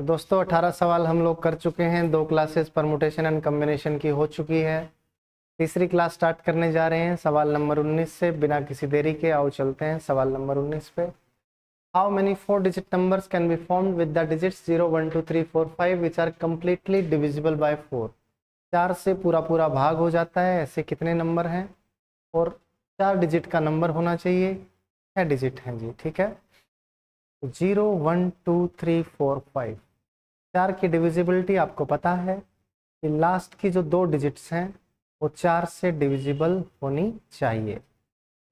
तो दोस्तों 18 सवाल हम लोग कर चुके हैं। 2 क्लासेस परमुटेशन एंड कॉम्बिनेशन की हो चुकी है। तीसरी क्लास स्टार्ट करने जा रहे हैं सवाल नंबर 19 से। बिना किसी देरी के आओ चलते हैं सवाल नंबर 19 पे। How many 4 digit numbers can be formed with the digits 0 1 2 3 4 5 which are completely divisible by 4। 4 से पूरा भाग हो जाता है। ऐसे कितने नंबर हैं? और 4 डिजिट का नंबर होना चाहिए। 6 डिजिट हैं जी, ठीक है। 0 1 2 3 4 5। 4 की डिविजिबिलिटी आपको पता है कि लास्ट की जो 2 डिजिट्स हैं वो 4 से डिविजिबल होनी चाहिए।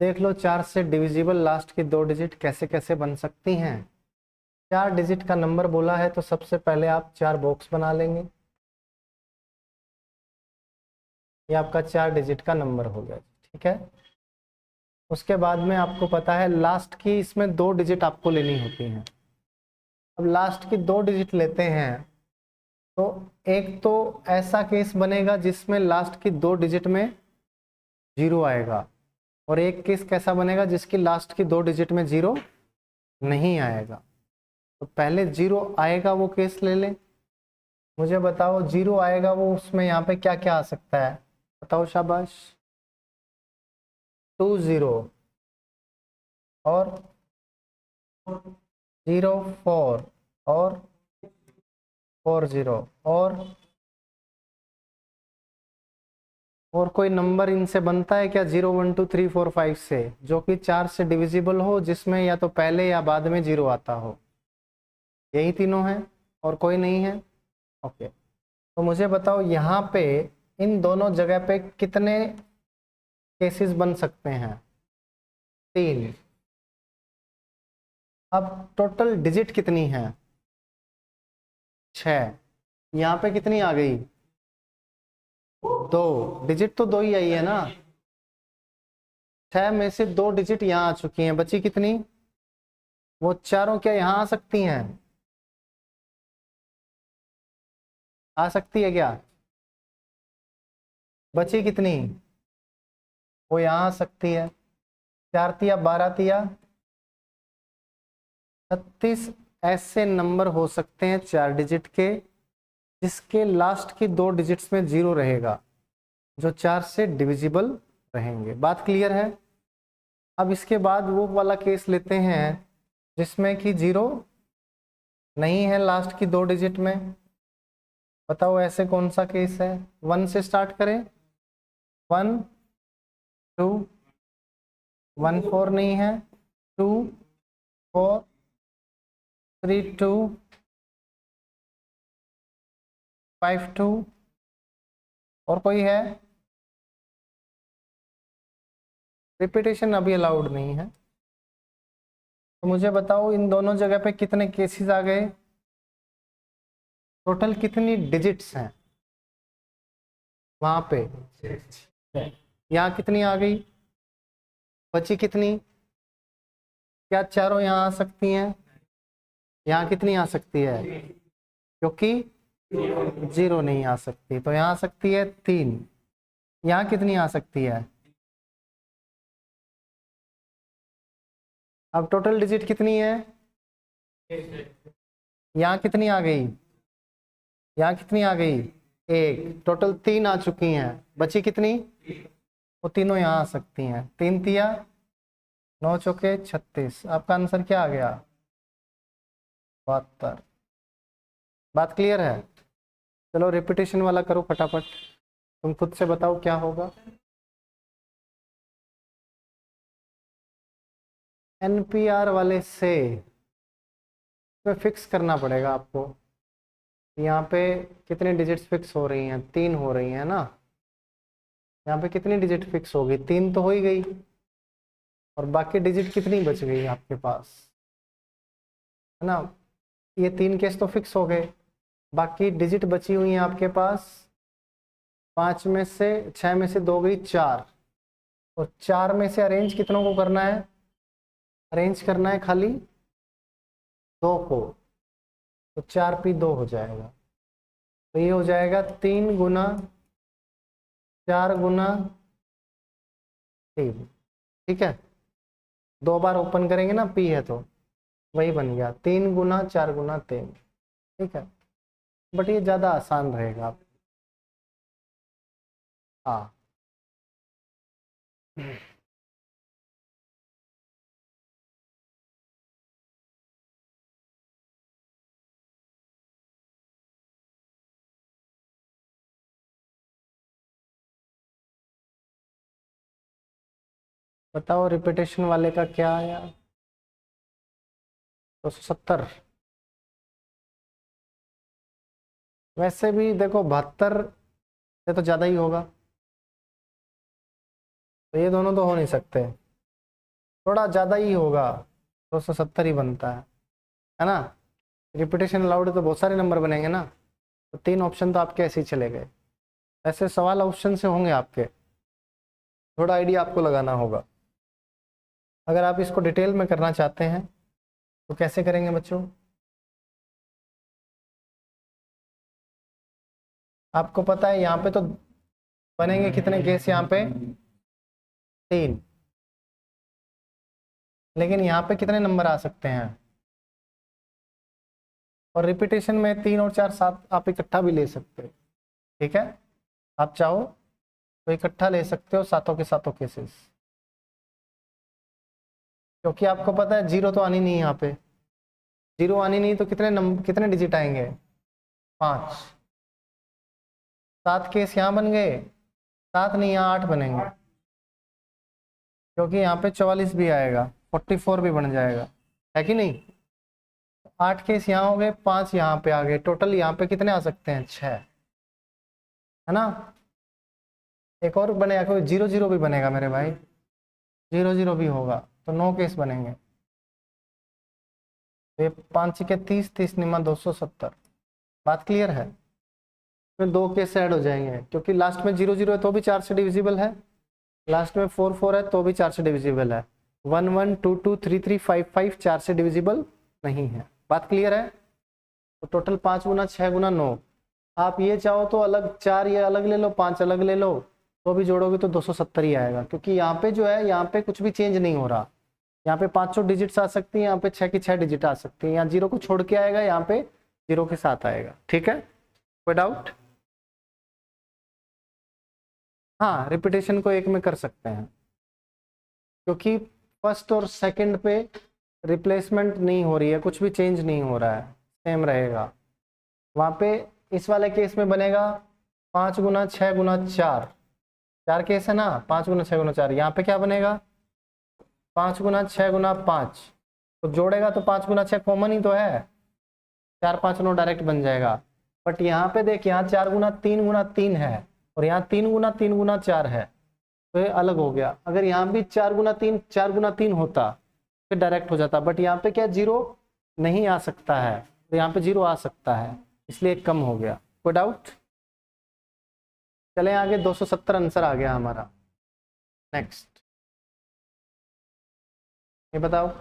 देख लो 4 से डिविजिबल लास्ट की 2 डिजिट कैसे कैसे बन सकती हैं। 4 डिजिट का नंबर बोला है तो सबसे पहले आप 4 बॉक्स बना लेंगे। ये आपका 4 डिजिट का नंबर हो गया, ठीक है। उसके बाद में आपको पता है लास्ट की इसमें 2 डिजिट आपको लेनी होती हैं। अब लास्ट की 2 डिजिट लेते हैं तो एक तो ऐसा केस बनेगा जिसमें लास्ट की 2 डिजिट में 0 आएगा, और एक केस कैसा बनेगा जिसकी लास्ट की 2 डिजिट में 0 नहीं आएगा। तो पहले 0 आएगा वो केस ले लें। मुझे बताओ 0 आएगा वो, उसमें यहाँ पे क्या क्या आ सकता है? बताओ शाबाश। 2 0 और 0 4 और 4 0 और कोई नंबर इनसे बनता है क्या 0 1 2 3 4 5 से, जो कि 4 से डिविजिबल हो, जिसमें या तो पहले या बाद में 0 आता हो? यही तीनों हैं और कोई नहीं है। ओके, तो मुझे बताओ यहाँ पे इन दोनों जगह पे कितने केसेस बन सकते हैं? 3। अब टोटल डिजिट कितनी है? 6। यहाँ पे कितनी आ गई? 2 डिजिट तो 2 ही आई है ना। 6 में से 2 डिजिट यहाँ आ चुकी हैं, बची कितनी? वो चारों क्या यहाँ आ सकती हैं? आ सकती है क्या? बची कितनी? वो यहाँ आ सकती है। 4 तिया 12 तिया 36 ऐसे नंबर हो सकते हैं 4 डिजिट के जिसके लास्ट की 2 डिजिट्स में 0 रहेगा, जो 4 से डिविजिबल रहेंगे। बात क्लियर है? अब इसके बाद वो वाला केस लेते हैं जिसमें कि 0 नहीं है लास्ट की 2 डिजिट में। बताओ ऐसे कौन सा केस है? 1 से स्टार्ट करें। 1 2 1 4 नहीं है। 2 4 3 2 5 2 और कोई है? रिपीटेशन अभी अलाउड नहीं है। तो मुझे बताओ इन दोनों जगह पे कितने केसेस आ गए? टोटल कितनी डिजिट्स हैं वहां पे? यहाँ कितनी आ गई? बची कितनी? क्या चारों यहाँ आ सकती हैं? यहाँ कितनी आ सकती है? क्योंकि 0 नहीं आ सकती, तो यहाँ आ सकती है 3। यहाँ कितनी आ सकती है? अब टोटल डिजिट कितनी है? यहाँ कितनी आ गई? यहाँ कितनी आ गई? 1। टोटल 3 आ चुकी हैं, बची कितनी? वो तीनों यहाँ आ सकती हैं। 3 तिया 9 चौके 36। आपका आंसर क्या आ गया? 72। बात क्लियर है? चलो रिपीटेशन वाला करो फटाफट। तुम खुद से बताओ क्या होगा। एनपीआर वाले से फिक्स करना पड़ेगा आपको। यहाँ पे कितनी डिजिट्स फिक्स हो रही हैं? 3 हो रही हैं ना। यहाँ पे कितनी डिजिट फिक्स होगी? 3 तो हो ही गई, और बाकी डिजिट कितनी बच गई आपके पास, है ना? ये 3 केस तो फिक्स हो गए, बाकी डिजिट बची हुई है आपके पास 5 में से 6 में से 2 गई 4, और 4 में से अरेंज कितनों को करना है? अरेंज करना है खाली 2 को, तो 4 पी 2 हो जाएगा। तो ये हो जाएगा 3 गुना 4 गुना 3, ठीक है। 2 बार ओपन करेंगे ना, पी है तो वही बन गया 3 गुना 4 गुना 3। ठीक है, बट ये ज़्यादा आसान रहेगा। हाँ, बताओ रिपीटेशन वाले का क्या आया। 270। वैसे भी देखो 72 से तो ज़्यादा ही होगा, तो ये दोनों तो हो नहीं सकते, थोड़ा ज़्यादा ही होगा, 270 ही बनता है ना। रिपीटेशन अलाउड तो बहुत सारे नंबर बनेंगे ना, तो 3 ऑप्शन तो आपके ऐसे ही चले गए। ऐसे सवाल ऑप्शन से होंगे आपके, थोड़ा आइडिया आपको लगाना होगा। अगर आप इसको डिटेल में करना चाहते हैं तो कैसे करेंगे बच्चों, आपको पता है यहाँ पे तो बनेंगे कितने केस, यहाँ पे 3, लेकिन यहाँ पे कितने नंबर आ सकते हैं। और रिपीटेशन में 3 और 4 7 आप इकट्ठा भी ले सकते हो, ठीक है, आप चाहो तो इकट्ठा ले सकते हो सातों के सातों केसेस, क्योंकि आपको पता है जीरो तो आनी नहीं है यहाँ पे। जीरो आनी नहीं तो कितने नंबर, कितने डिजिट आएंगे, 5। 7 केस यहाँ बन गए, 7 नहीं यहाँ 8 बनेंगे, क्योंकि यहाँ पे 44 भी आएगा, 44 भी बन जाएगा, है कि नहीं। 8 केस यहाँ हो गए, 5 यहाँ पे आ गए, टोटल यहाँ पे कितने आ सकते हैं, 6, है ना। एक और बनेगा, कोई 0 0 भी बनेगा मेरे भाई, 0 0 भी होगा, तो 9 केस बनेंगे। तो ये 5 के 30, 30 निमा 270, बात क्लियर है। में 2 केस ऐड हो जाएंगे, क्योंकि लास्ट में 0 0 है तो भी 4 से डिविजिबल है, लास्ट में 4 4 है तो भी 4 से डिविजिबल है, 1 1 2 2 3 3 5 5 4 से डिविजिबल नहीं है, बात क्लियर है। तो टोटल 5 गुना 6 गुना 9, आप ये चाहो तो अलग 4 ये अलग ले लो, 5 अलग ले लो, तो भी जोड़ोगे तो 270 ही आएगा, क्योंकि यहाँ पे जो है, यहाँ पे कुछ भी चेंज नहीं हो रहा। यहाँ पे 500 डिजिट्स आ सकती है, यहाँ पे 6 की 6 डिजिट आ सकती है, यहाँ 0 को छोड़ के आएगा, यहाँ पे 0 के साथ आएगा, ठीक है, कोई डाउट। हाँ, रिपीटेशन को एक में कर सकते हैं, क्योंकि फर्स्ट और सेकंड पे रिप्लेसमेंट नहीं हो रही है, कुछ भी चेंज नहीं हो रहा है, सेम रहेगा। वहाँ पे इस वाले केस में बनेगा 5 गुना 6 गुना 4, 4 केस है ना, 5 गुना 6 गुना 4, यहाँ पे क्या बनेगा 5 गुना 6 गुना 5, तो जोड़ेगा तो 5 गुना 6 कॉमन ही तो है, 4 5 9 डायरेक्ट बन जाएगा। बट यहाँ पे देख, यहाँ 4 गुना 3 है, और यहाँ 3 गुना 4 है, तो ये अलग हो गया। अगर यहाँ भी 4 गुना 3 होता फिर डायरेक्ट हो जाता, बट यहाँ पे क्या 0 नहीं आ सकता है, तो यहाँ पे 0 आ सकता है, इसलिए कम हो गया। कोई डाउट। चलें आगे, 270 आंसर आ गया हमारा। नेक्स्ट, ये बताओ,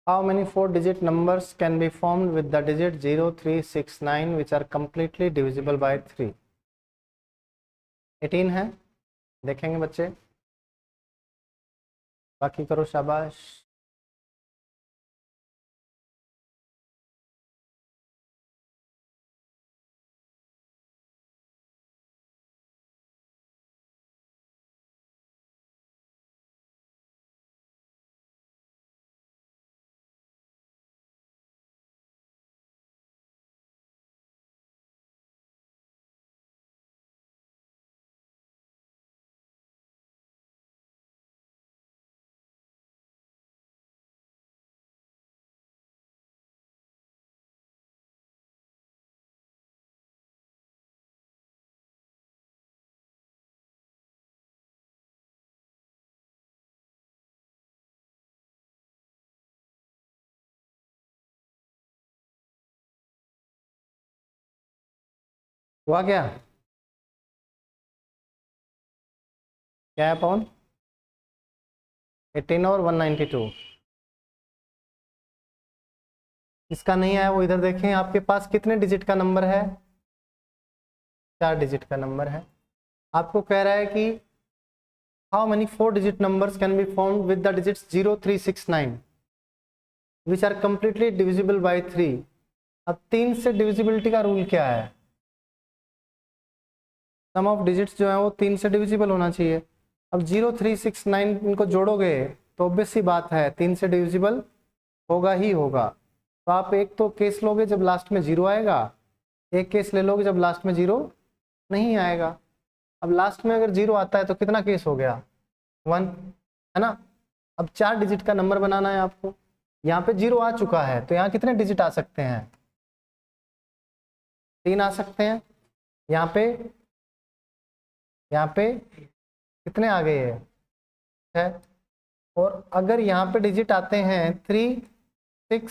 how many 4-digit numbers can be formed with the digit 0 3 6 9 which are completely divisible by 3? 18 है, देखेंगे बच्चे, बाकी करो, शाबाश। हुआ क्या, क्या है पवन, 18 और 192, इसका नहीं आया वो इधर देखें, आपके पास कितने डिजिट का नंबर है? 4 डिजिट का नंबर है। आपको कह रहा है कि how many 4 digit numbers can be found with the digits 0, 3, 6, 9 which are completely divisible by 3। अब 3 से डिविजिबिलिटी का रूल क्या है? सम ऑफ डिजिट्स जो है वो 3 से डिविजिबल होना चाहिए। अब 0, 3, 6, 9 इनको जोड़ोगे तो ऑब्वियस सी बात है 3 से डिविजिबल होगा ही होगा। तो आप एक तो केस लोगे जब लास्ट में 0 आएगा, एक केस ले लोगे जब लास्ट में 0 नहीं आएगा। अब लास्ट में अगर 0 आता है तो कितना केस हो गया? 1, है ना। अब 4 डिजिट का नंबर बनाना है आपको। यहाँ पे 0 आ चुका है तो यहाँ कितने डिजिट आ सकते हैं? 3 आ सकते हैं। यहाँ पे कितने आ गए है? और अगर यहाँ पे डिजिट आते हैं 3, 6,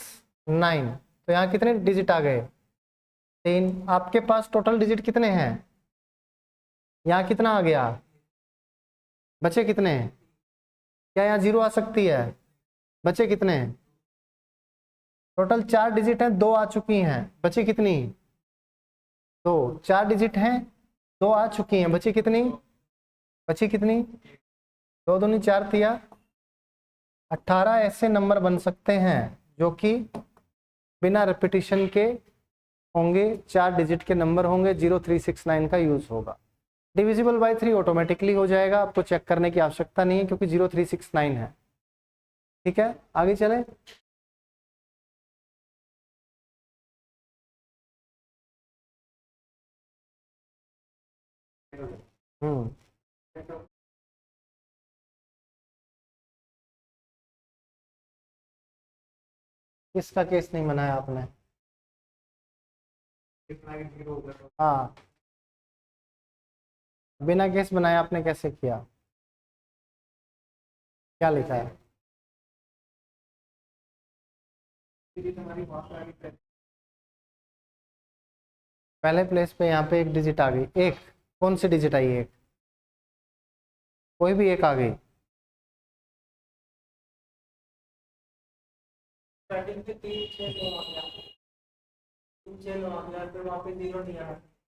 9 तो यहाँ कितने डिजिट आ गए? 3। आपके पास टोटल डिजिट कितने हैं? यहाँ कितना आ गया? बचे कितने? क्या यहाँ 0 आ सकती है? बचे कितने? टोटल 4 डिजिट हैं, 2 आ चुकी हैं, बची कितनी? 2। 4 डिजिट हैं, 2 आ चुकी हैं, बची कितनी? बची कितनी? 2 दूनी 4 तिया 18 ऐसे नंबर बन सकते हैं जो कि बिना रिपीटिशन के होंगे, 4 डिजिट के नंबर होंगे, 0, 3, 6, 9 का यूज होगा। डिविजिबल बाय 3 ऑटोमेटिकली हो जाएगा, आपको चेक करने की आवश्यकता नहीं है क्योंकि 0, 3, 6, 9 है। ठीक है, आगे चले। हम्म किसका केस नहीं बनाया आपने? हाँ, बिना केस बनाए आपने कैसे किया? क्या लिखा है? पहले प्लेस पे यहाँ पे एक डिजिट आ गई। एक कौन सी डिजिट आई? एक कोई भी एक आ गई।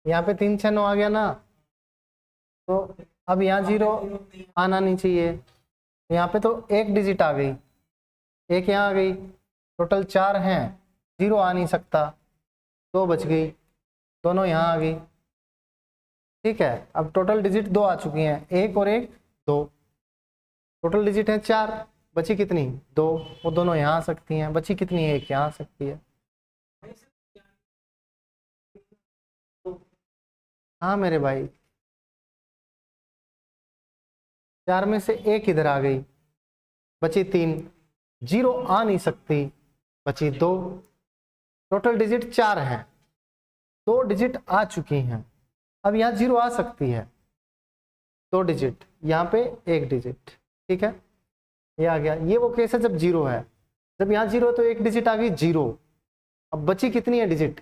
यहाँ पे 3, 6, 9 आ गया ना। तो अब यहाँ 0 आना नहीं चाहिए। यहाँ पे तो एक डिजिट आ गई, एक यहाँ आ गई, टोटल 4 हैं, 0 आ नहीं सकता, 2 बच गई, दोनों यहाँ आ गई। ठीक है, अब टोटल डिजिट 2 आ चुकी हैं, एक और एक 2, टोटल डिजिट है 4, बची कितनी? 2, वो दोनों यहाँ आ सकती हैं, बची कितनी? एक यहाँ आ सकती है। हाँ मेरे भाई, 4 में से एक इधर आ गई, बची 3, 0 आ नहीं सकती, बची 2, टोटल डिजिट 4 हैं, 2 डिजिट आ चुकी हैं। अब यहाँ 0 आ सकती है, 2 डिजिट, यहाँ पे 1 डिजिट। ठीक है, ये आ गया। ये वो केस है जब 0 है। जब यहाँ 0 तो एक डिजिट आ गई 0, अब बची कितनी है डिजिट?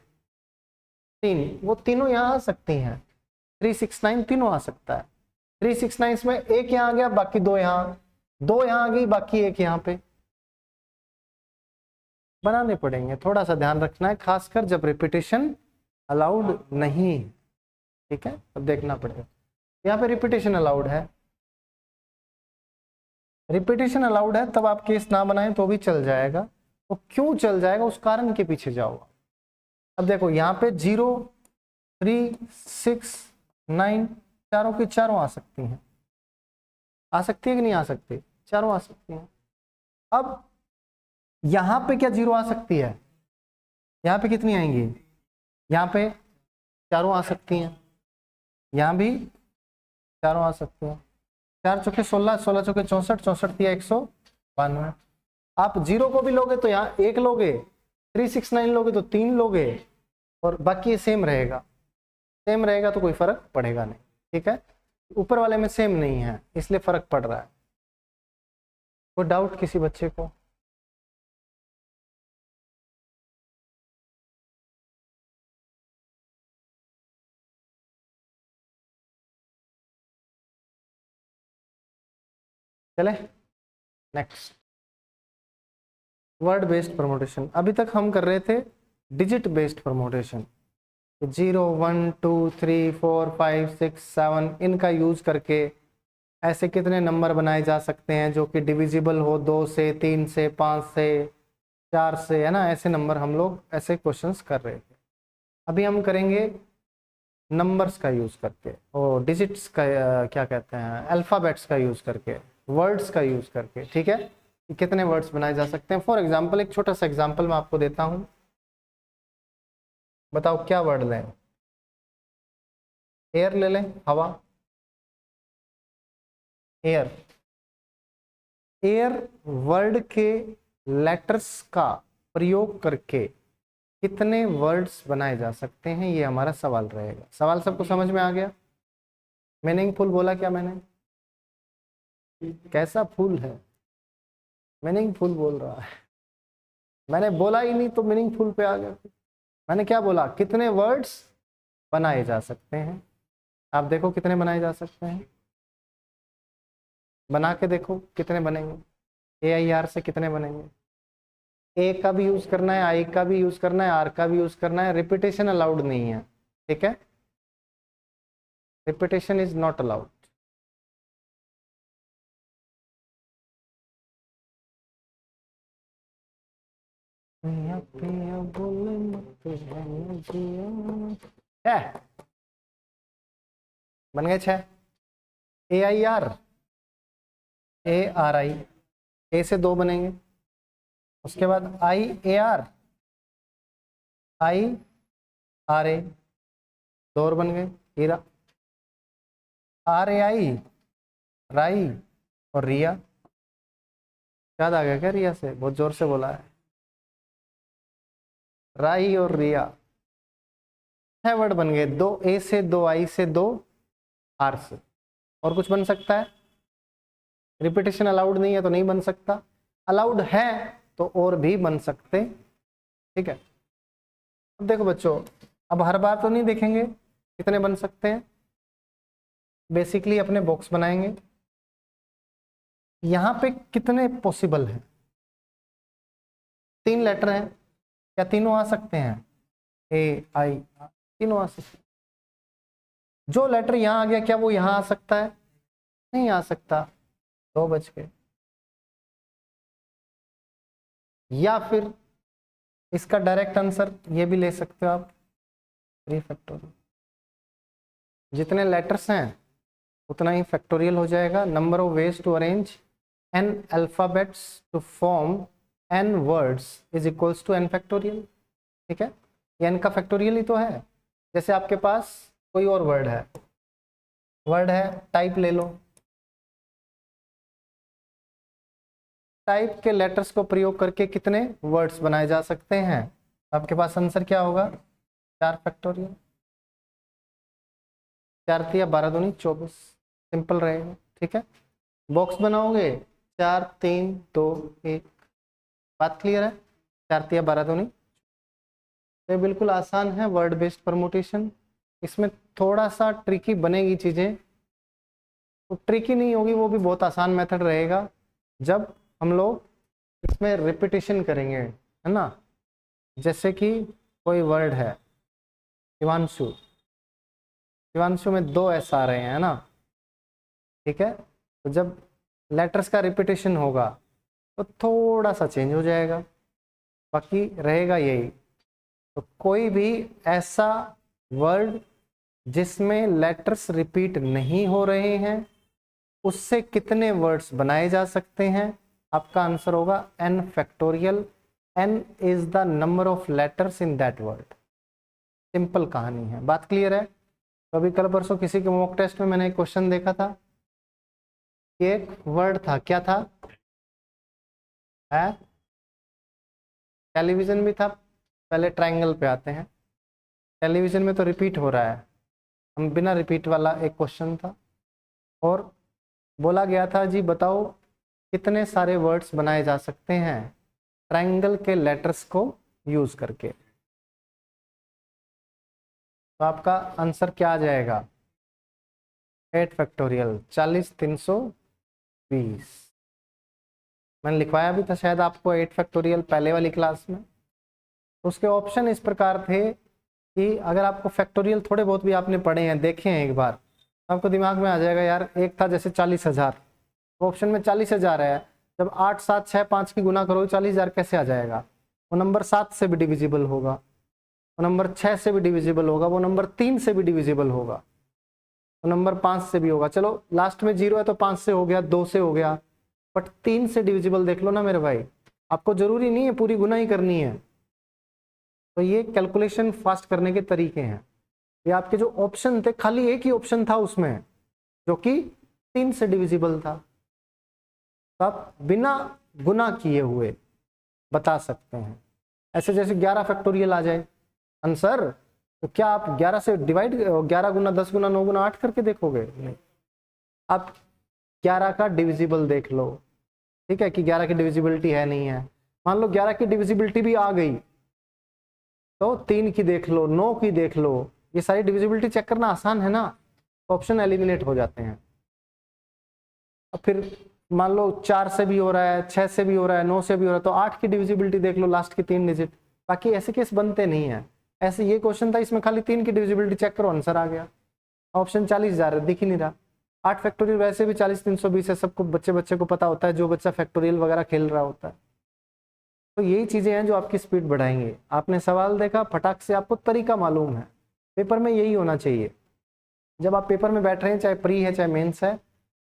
3, वो तीनों यहाँ आ सकती हैं, 3, 6, 9 तीनों आ सकता है। 3, 6, 9 में एक यहाँ आ गया, बाकी 2 यहाँ, 2 यहाँ आ गई, बाकी एक यहाँ पे। बनाने पड़ेंगे, थोड़ा सा ध्यान रखना है, खासकर जब रिपीटेशन अलाउड नहीं। ठीक है, अब देखना पड़ेगा। यहाँ पे रिपीटेशन अलाउड है, रिपीटेशन अलाउड है, तब आप केस ना बनाएं तो भी चल जाएगा। तो क्यों चल जाएगा, उस कारण के पीछे जाओ। अब देखो यहाँ पे 0, 3, 6, 9 चारों की चारों आ सकती हैं, आ सकती है कि नहीं आ सकती? चारों आ सकती हैं। अब यहाँ पे क्या 0 आ सकती है? यहाँ पे कितनी आएंगी? यहाँ पे चारों आ सकती हैं, यहाँ भी चारों आ सकती हैं। 4 चौके 16, 16 चौके 64, 64 तिया 192। आप 0 को भी लोगे तो यहाँ 1 लोगे, 3, 6, 9 लोगे तो 3 लोगे, और बाकी ये सेम रहेगा। सेम रहेगा तो कोई फर्क पड़ेगा नहीं। ठीक है, ऊपर वाले में सेम नहीं है इसलिए फर्क पड़ रहा है। कोई डाउट किसी बच्चे को? चले नेक्स्ट। Word based permutation. अभी तक हम कर रहे थे डिजिट बेस्ड परमुटेशन, 0 1 2 3 4 5 6 7 इनका यूज करके ऐसे कितने नंबर बनाए जा सकते हैं जो कि डिविजिबल हो 2 से, 3 से, 5 से, 4 से, है ना। ऐसे नंबर हम लोग ऐसे क्वेश्चंस कर रहे थे। अभी हम करेंगे नंबर्स का यूज करके और डिजिट्स का क्या कहते हैं, अल्फाबेट्स का यूज करके, वर्ड्स का यूज करके। ठीक है, कितने वर्ड्स बनाए जा सकते हैं। फॉर एग्जाम्पल एक छोटा सा एग्जाम्पल मैं आपको देता हूं, बताओ क्या वर्ड लें। एयर ले लें, हवा, एयर। एयर वर्ड के लेटर्स का प्रयोग करके कितने वर्ड्स बनाए जा सकते हैं, ये हमारा सवाल रहेगा। सवाल सबको समझ में आ गया? मीनिंगफुल बोला क्या मैंने? कैसा फूल है? मीनिंगफुल बोल रहा है। मैंने बोला ही नहीं तो मीनिंगफुल पे आ गया। मैंने क्या बोला? कितने वर्ड्स बनाए जा सकते हैं। आप देखो कितने बनाए जा सकते हैं, बना के देखो कितने बनेंगे। AIR से कितने बनेंगे? ए का भी यूज करना है, आई का भी यूज करना है, आर का भी यूज करना है। रिपीटेशन अलाउड नहीं है, ठीक है, रिपीटेशन इज नॉट अलाउड। है बन गए 6। AIR, ARI, ए से 2 बनेंगे। उसके बाद IAR, IRA, 2 और बन गए, हीरा। RAI, राई और रिया। याद आ गया क्या रिया से? बहुत जोर से बोला है। राई और रिया, 6 वर्ड बन गए। 2 ए से, 2 आई से, 2 आर से। और कुछ बन सकता है? रिपीटेशन अलाउड नहीं है तो नहीं बन सकता, अलाउड है तो और भी बन सकते। ठीक है, अब देखो बच्चों, अब हर बार तो नहीं देखेंगे कितने बन सकते हैं। बेसिकली अपने बॉक्स बनाएंगे, यहां पे कितने पॉसिबल है। 3 लेटर हैं, क्या तीनों आ सकते हैं? AIR, तीनों आ सकते हैं। जो लेटर यहां आ गया क्या वो यहां आ सकता है? नहीं आ सकता, 2 बच गए। या फिर इसका डायरेक्ट आंसर ये भी ले सकते हो आप, 3 फैक्टोरियल। जितने लेटर्स हैं उतना ही फैक्टोरियल हो जाएगा। Number of ways to arrange n alphabets to form n words is equals to n factorial. ठीक है, ये n का फैक्टोरियल ही तो है। जैसे आपके पास कोई और वर्ड है टाइप ले लो, टाइप के लेटर्स को प्रयोग करके कितने वर्ड्स बनाए जा सकते हैं? आपके पास आंसर क्या होगा? 4 फैक्टोरियल। 4 तिया 12 दूनी 24, सिंपल रहेगा। ठीक है, बॉक्स बनाओगे 4 3 2 1। बात क्लियर है? 4 तिया 12 दूनी, ये बिल्कुल आसान है वर्ड बेस्ड परमुटेशन। इसमें थोड़ा सा ट्रिकी बनेगी चीज़ें, तो ट्रिकी नहीं होगी, वो भी बहुत आसान मेथड रहेगा जब हम लोग इसमें रिपीटेशन करेंगे, है ना। जैसे कि कोई वर्ड है शिवांशु, शिवांशु में 2 S आ रहे हैं, है ना। ठीक है, तो जब लेटर्स का रिपीटेशन होगा तो थोड़ा सा चेंज हो जाएगा, बाकी रहेगा यही। तो कोई भी ऐसा वर्ड जिसमें लेटर्स रिपीट नहीं हो रहे हैं उससे कितने वर्ड्स बनाए जा सकते हैं? आपका आंसर होगा n factorial. n is the number of letters in that word. Simple कहानी है, बात क्लियर है? तो अभी कल परसों किसी के मॉक टेस्ट में मैंने एक क्वेश्चन देखा था, एक वर्ड था, क्या था? है टेलीविजन भी था। पहले ट्रायंगल पे आते हैं, टेलीविजन में तो रिपीट हो रहा है, हम बिना रिपीट वाला एक क्वेश्चन था और बोला गया था जी बताओ कितने सारे वर्ड्स बनाए जा सकते हैं ट्रायंगल के लेटर्स को यूज करके। तो आपका आंसर क्या आ जाएगा? 8 फैक्टोरियल, 40 320। मैंने लिखवाया भी था शायद आपको 8 फैक्टोरियल पहले वाली क्लास में। उसके ऑप्शन इस प्रकार थे कि अगर आपको फैक्टोरियल थोड़े बहुत भी आपने पढ़े हैं, देखे हैं एक बार, आपको दिमाग में आ जाएगा यार। एक था जैसे 40,000, ऑप्शन में 40,000 है, जब 8 7 6 5 की गुना करोगे 40,000 कैसे आ जाएगा? वो नंबर 7 से भी डिविजिबल होगा, वो नंबर 6 से भी डिविजिबल होगा, वो नंबर 3 से भी डिविजिबल होगा, वो नंबर 5 से भी होगा। चलो लास्ट में 0 है तो 5 से हो गया, 2 से हो गया, बट 3 से डिविजिबल देख लो ना मेरे भाई। आपको जरूरी नहीं है पूरी गुना ही करनी है। तो ये कैलकुलेशन फास्ट करने के तरीके हैं। ये आपके जो ऑप्शन थे, खाली एक ही ऑप्शन था उसमें जो कि 3 से डिविजिबल था, तो आप बिना गुना किए हुए बता सकते हैं। ऐसे जैसे 11 फैक्टोरियल आ जाए आंसर, तो क्या आप 11 से डिवाइड 11 गुना 10 गुना 9 गुना 8 करके देखोगे? नहीं, आप 11 का डिविजिबल देख लो, ठीक है, कि 11 की डिविजिबिलिटी है नहीं है। मान लो 11 की डिविजिबिलिटी भी आ गई तो 3 की देख लो, 9 की देख लो, ये सारी डिविजिबिलिटी चेक करना आसान है ना, ऑप्शन एलिमिनेट हो जाते हैं। अब फिर मान लो 4 से भी हो रहा है, 6 से भी हो रहा है, 9 से भी हो रहा है, तो 8 की डिविजिबिलिटी देख लो, लास्ट की 3 डिजिट। बाकी ऐसे केस बनते नहीं है। ऐसे ये क्वेश्चन था, इसमें खाली 3 की डिविजिबिलिटी चेक करो, आंसर आ गया। ऑप्शन 40 जा रहा है, दिख ही नहीं रहा। 8 फैक्टोरियल वैसे भी 40 320 है, सबको बच्चे को पता होता है, जो बच्चा फैक्टोरियल वगैरह खेल रहा होता है। तो यही चीजें हैं जो आपकी स्पीड बढ़ाएंगे। आपने सवाल देखा, फटाक से आपको तरीका मालूम है। पेपर में यही होना चाहिए। जब आप पेपर में बैठ रहे हैं, चाहे प्री है चाहे मेंस है,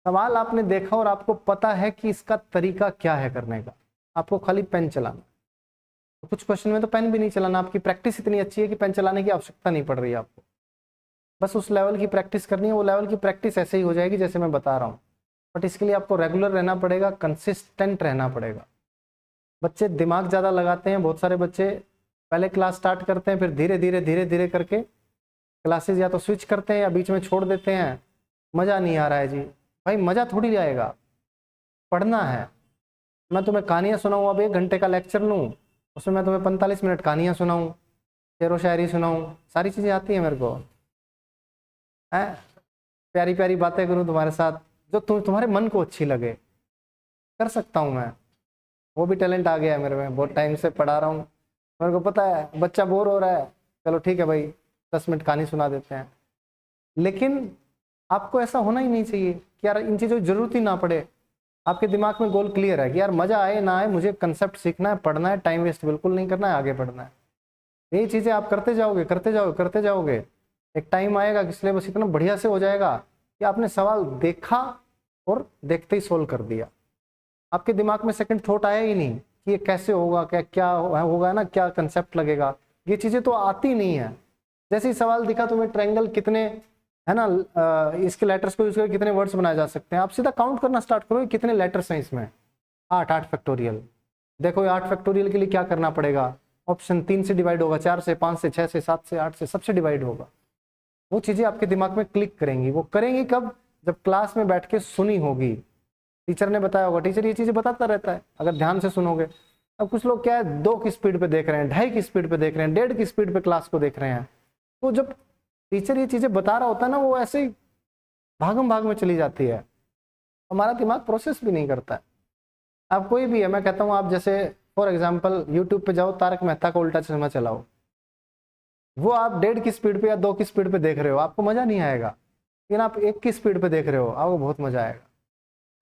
सवाल आपने देखा और आपको पता है कि इसका तरीका क्या है करने का, आपको खाली पेन चलाना। तो कुछ क्वेश्चन में तो पेन भी नहीं चलाना, आपकी प्रैक्टिस इतनी अच्छी है कि पेन चलाने की आवश्यकता नहीं पड़ रही है आपको। बस उस लेवल की प्रैक्टिस करनी है। वो लेवल की प्रैक्टिस ऐसे ही हो जाएगी जैसे मैं बता रहा हूँ, बट इसके लिए आपको रेगुलर रहना पड़ेगा, कंसिस्टेंट रहना पड़ेगा। बच्चे दिमाग ज़्यादा लगाते हैं, बहुत सारे बच्चे पहले क्लास स्टार्ट करते हैं, फिर धीरे धीरे करके क्लासेस या तो स्विच करते हैं या बीच में छोड़ देते हैं। मज़ा नहीं आ रहा है जी, भाई मज़ा थोड़ी आएगा, पढ़ना है। मैं तुम्हें कहानियाँ सुनाऊँ, अब 1 घंटे का लेक्चर लूँ, उसमें मैं तुम्हें 45 मिनट कहानियाँ सुनाऊँ, शेर व शायरी सुनाऊँ, सारी चीज़ें आती हैं मेरे को, है प्यारी प्यारी बातें करूँ तुम्हारे साथ जो तुम्हारे मन को अच्छी लगे, कर सकता हूँ मैं। वो भी टैलेंट आ गया है मेरे में, बहुत टाइम से पढ़ा रहा हूँ, मेरे को पता है बच्चा बोर हो रहा है, चलो ठीक है भाई 10 मिनट कहानी सुना देते हैं। लेकिन आपको ऐसा होना ही नहीं चाहिए कि यार इन चीज़ों की जरूरत ही ना पड़े। आपके दिमाग में गोल क्लियर है कि यार मज़ा आए ना आए, मुझे कंसेप्ट सीखना है, पढ़ना है, टाइम वेस्ट बिल्कुल नहीं करना है, आगे बढ़ना है। यही चीज़ें आप करते जाओगे करते जाओगे करते जाओगे, एक टाइम आएगा कि सिलेबस इतना बढ़िया से हो जाएगा कि आपने सवाल देखा और देखते ही सोल्व कर दिया। आपके दिमाग में सेकंड थॉट आया ही नहीं कि ये कैसे होगा, क्या क्या होगा ना, क्या कंसेप्ट लगेगा, ये चीज़ें तो आती नहीं है। जैसे ही सवाल दिखा तुम्हें ट्रायंगल कितने है ना, इसके लेटर्स को यूज करके कितने वर्ड्स बनाए जा सकते हैं, आप सीधा काउंट करना स्टार्ट करो कितने लेटर्स हैं इसमें। 8 फैक्टोरियल। देखो 8 फैक्टोरियल के लिए क्या करना पड़ेगा, ऑप्शन 3 से डिवाइड होगा, 4 से, 5 से, 6 से, 7 से, 8 से, सबसे डिवाइड होगा। वो चीज़ें आपके दिमाग में क्लिक करेंगी। वो करेंगी कब? जब क्लास में बैठ के सुनी होगी, टीचर ने बताया होगा, टीचर ये चीज़ें बताता रहता है, अगर ध्यान से सुनोगे। अब कुछ लोग क्या है 2 की स्पीड पे देख रहे हैं, 2.5 की स्पीड पे देख रहे हैं, 1.5 की स्पीड पे क्लास को देख रहे हैं, तो जब टीचर ये चीज़ें बता रहा होता है ना, वो ऐसे ही भागम भाग में चली जाती है, हमारा दिमाग प्रोसेस भी नहीं करता है। आप कोई भी है, मैं कहता हूँ आप जैसे फॉर एग्जाम्पल यूट्यूब पे जाओ, तारक मेहता का उल्टा चश्मा चलाओ, वो आप 1.5 की स्पीड पे या 2 की स्पीड पे देख रहे हो, आपको मज़ा नहीं आएगा। लेकिन आप 1 की स्पीड पे देख रहे हो, आपको बहुत मज़ा आएगा।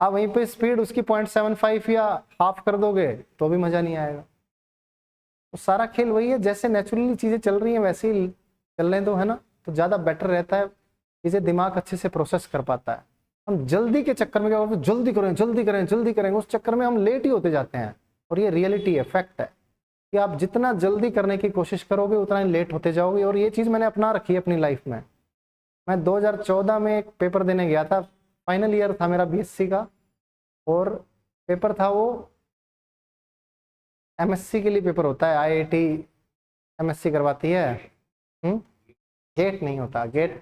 आप वहीं पे स्पीड उसकी 0.75 या हाफ कर दोगे तो भी मज़ा नहीं आएगा। तो सारा खेल वही है, जैसे नेचुरली चीज़ें चल रही हैं वैसे ही चलने दो, है ना, तो ज़्यादा बेटर रहता है, चीज़ें दिमाग अच्छे से प्रोसेस कर पाता है। हम जल्दी के चक्कर में क्या करते हैं, जल्दी करें जल्दी करें जल्दी करेंगे, उस चक्कर में हम लेट ही होते जाते हैं। और ये रियलिटी है, फैक्ट है कि आप जितना जल्दी करने की कोशिश करोगे उतना ही लेट होते जाओगे। और ये चीज़ मैंने अपना रखी है अपनी लाइफ में। मैं 2014 में एक पेपर देने गया था, फाइनल ईयर था मेरा बीएससी का, और पेपर था वो एमएससी के लिए पेपर होता है, आईआईटी एमएससी करवाती है। गेट नहीं होता, गेट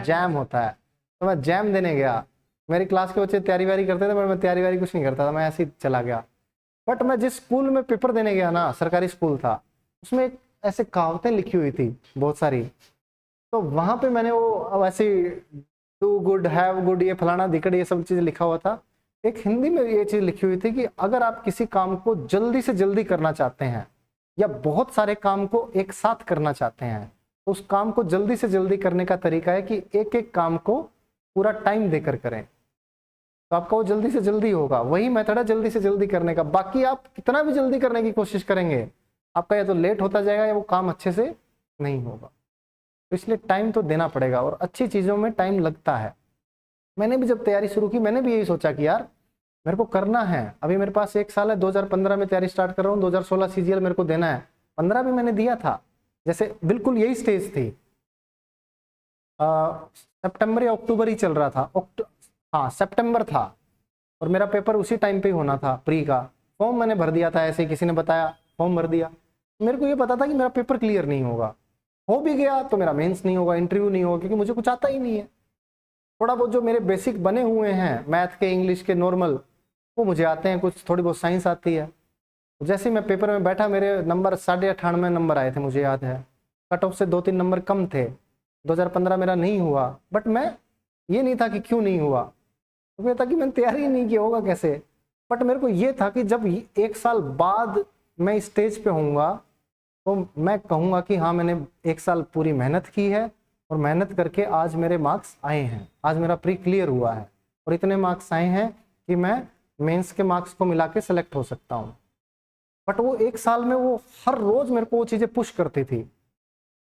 जैम होता है। तो मैं जैम देने गया, मेरी क्लास के बच्चे तैयारी वारी करते थे, पर मैं तैयारी वारी कुछ नहीं करता था, मैं ऐसे ही चला गया। बट मैं जिस स्कूल में पेपर देने गया ना, सरकारी स्कूल था, उसमें एक ऐसे कहावतें लिखी हुई थी बहुत सारी, तो वहां पे मैंने वो अब ऐसे डू गुड हैव गुड ये फलाना दिकड़ ये सब चीज़ लिखा हुआ था, एक हिंदी में ये चीज लिखी हुई थी कि अगर आप किसी काम को जल्दी से जल्दी करना चाहते हैं या बहुत सारे काम को एक साथ करना चाहते हैं, तो उस काम को जल्दी से जल्दी करने का तरीका है कि एक एक काम को पूरा टाइम देकर करें, तो आपका वो जल्दी से जल्दी होगा। वही मेथड है जल्दी से जल्दी करने का। बाकी आप कितना भी जल्दी करने की कोशिश करेंगे, आपका या तो लेट होता जाएगा या वो काम अच्छे से नहीं होगा। तो इसलिए टाइम तो देना पड़ेगा, और अच्छी चीज़ों में टाइम लगता है। मैंने भी जब तैयारी शुरू की, मैंने भी यही सोचा कि यार मेरे को करना है। अभी मेरे पास 1 साल है, 2015 में तैयारी स्टार्ट कर रहा हूँ, 2016 सीजीएल मेरे को देना है, 15 भी मैंने दिया था। जैसे बिल्कुल यही स्टेज थी, सितंबर या अक्टूबर ही चल रहा था, हाँ सितंबर था, और मेरा पेपर उसी टाइम पे होना था प्री का। फॉर्म मैंने भर दिया था, ऐसे ही किसी ने बताया, फॉर्म भर दिया। मेरे को ये पता था कि मेरा पेपर क्लियर नहीं होगा, हो भी गया तो मेरा मेंस नहीं होगा, इंटरव्यू नहीं होगा, क्योंकि मुझे कुछ आता ही नहीं है। थोड़ा बहुत जो मेरे बेसिक बने हुए हैं मैथ के, इंग्लिश के नॉर्मल, वो मुझे आते हैं, कुछ थोड़ी बहुत साइंस आती है। जैसे ही मैं पेपर में बैठा, मेरे नंबर 98.5 नंबर आए थे, मुझे याद है। कट ऑफ से 2-3 नंबर कम थे। 2015 मेरा नहीं हुआ, बट मैं ये नहीं था कि क्यों नहीं हुआ, तो ये था कि मैंने तैयारी नहीं की, होगा कैसे। बट मेरे को ये था कि जब 1 साल बाद मैं इस स्टेज पे होऊंगा, तो मैं कहूँगा कि हाँ मैंने 1 साल पूरी मेहनत की है, और मेहनत करके आज मेरे मार्क्स आए हैं, आज मेरा प्री क्लियर हुआ है, और इतने मार्क्स आए हैं कि मैं मेंस के मार्क्स को मिला के सेलेक्ट हो सकता हूँ। बट वो 1 साल में वो हर रोज मेरे को वो चीज़ें पुश करती थी।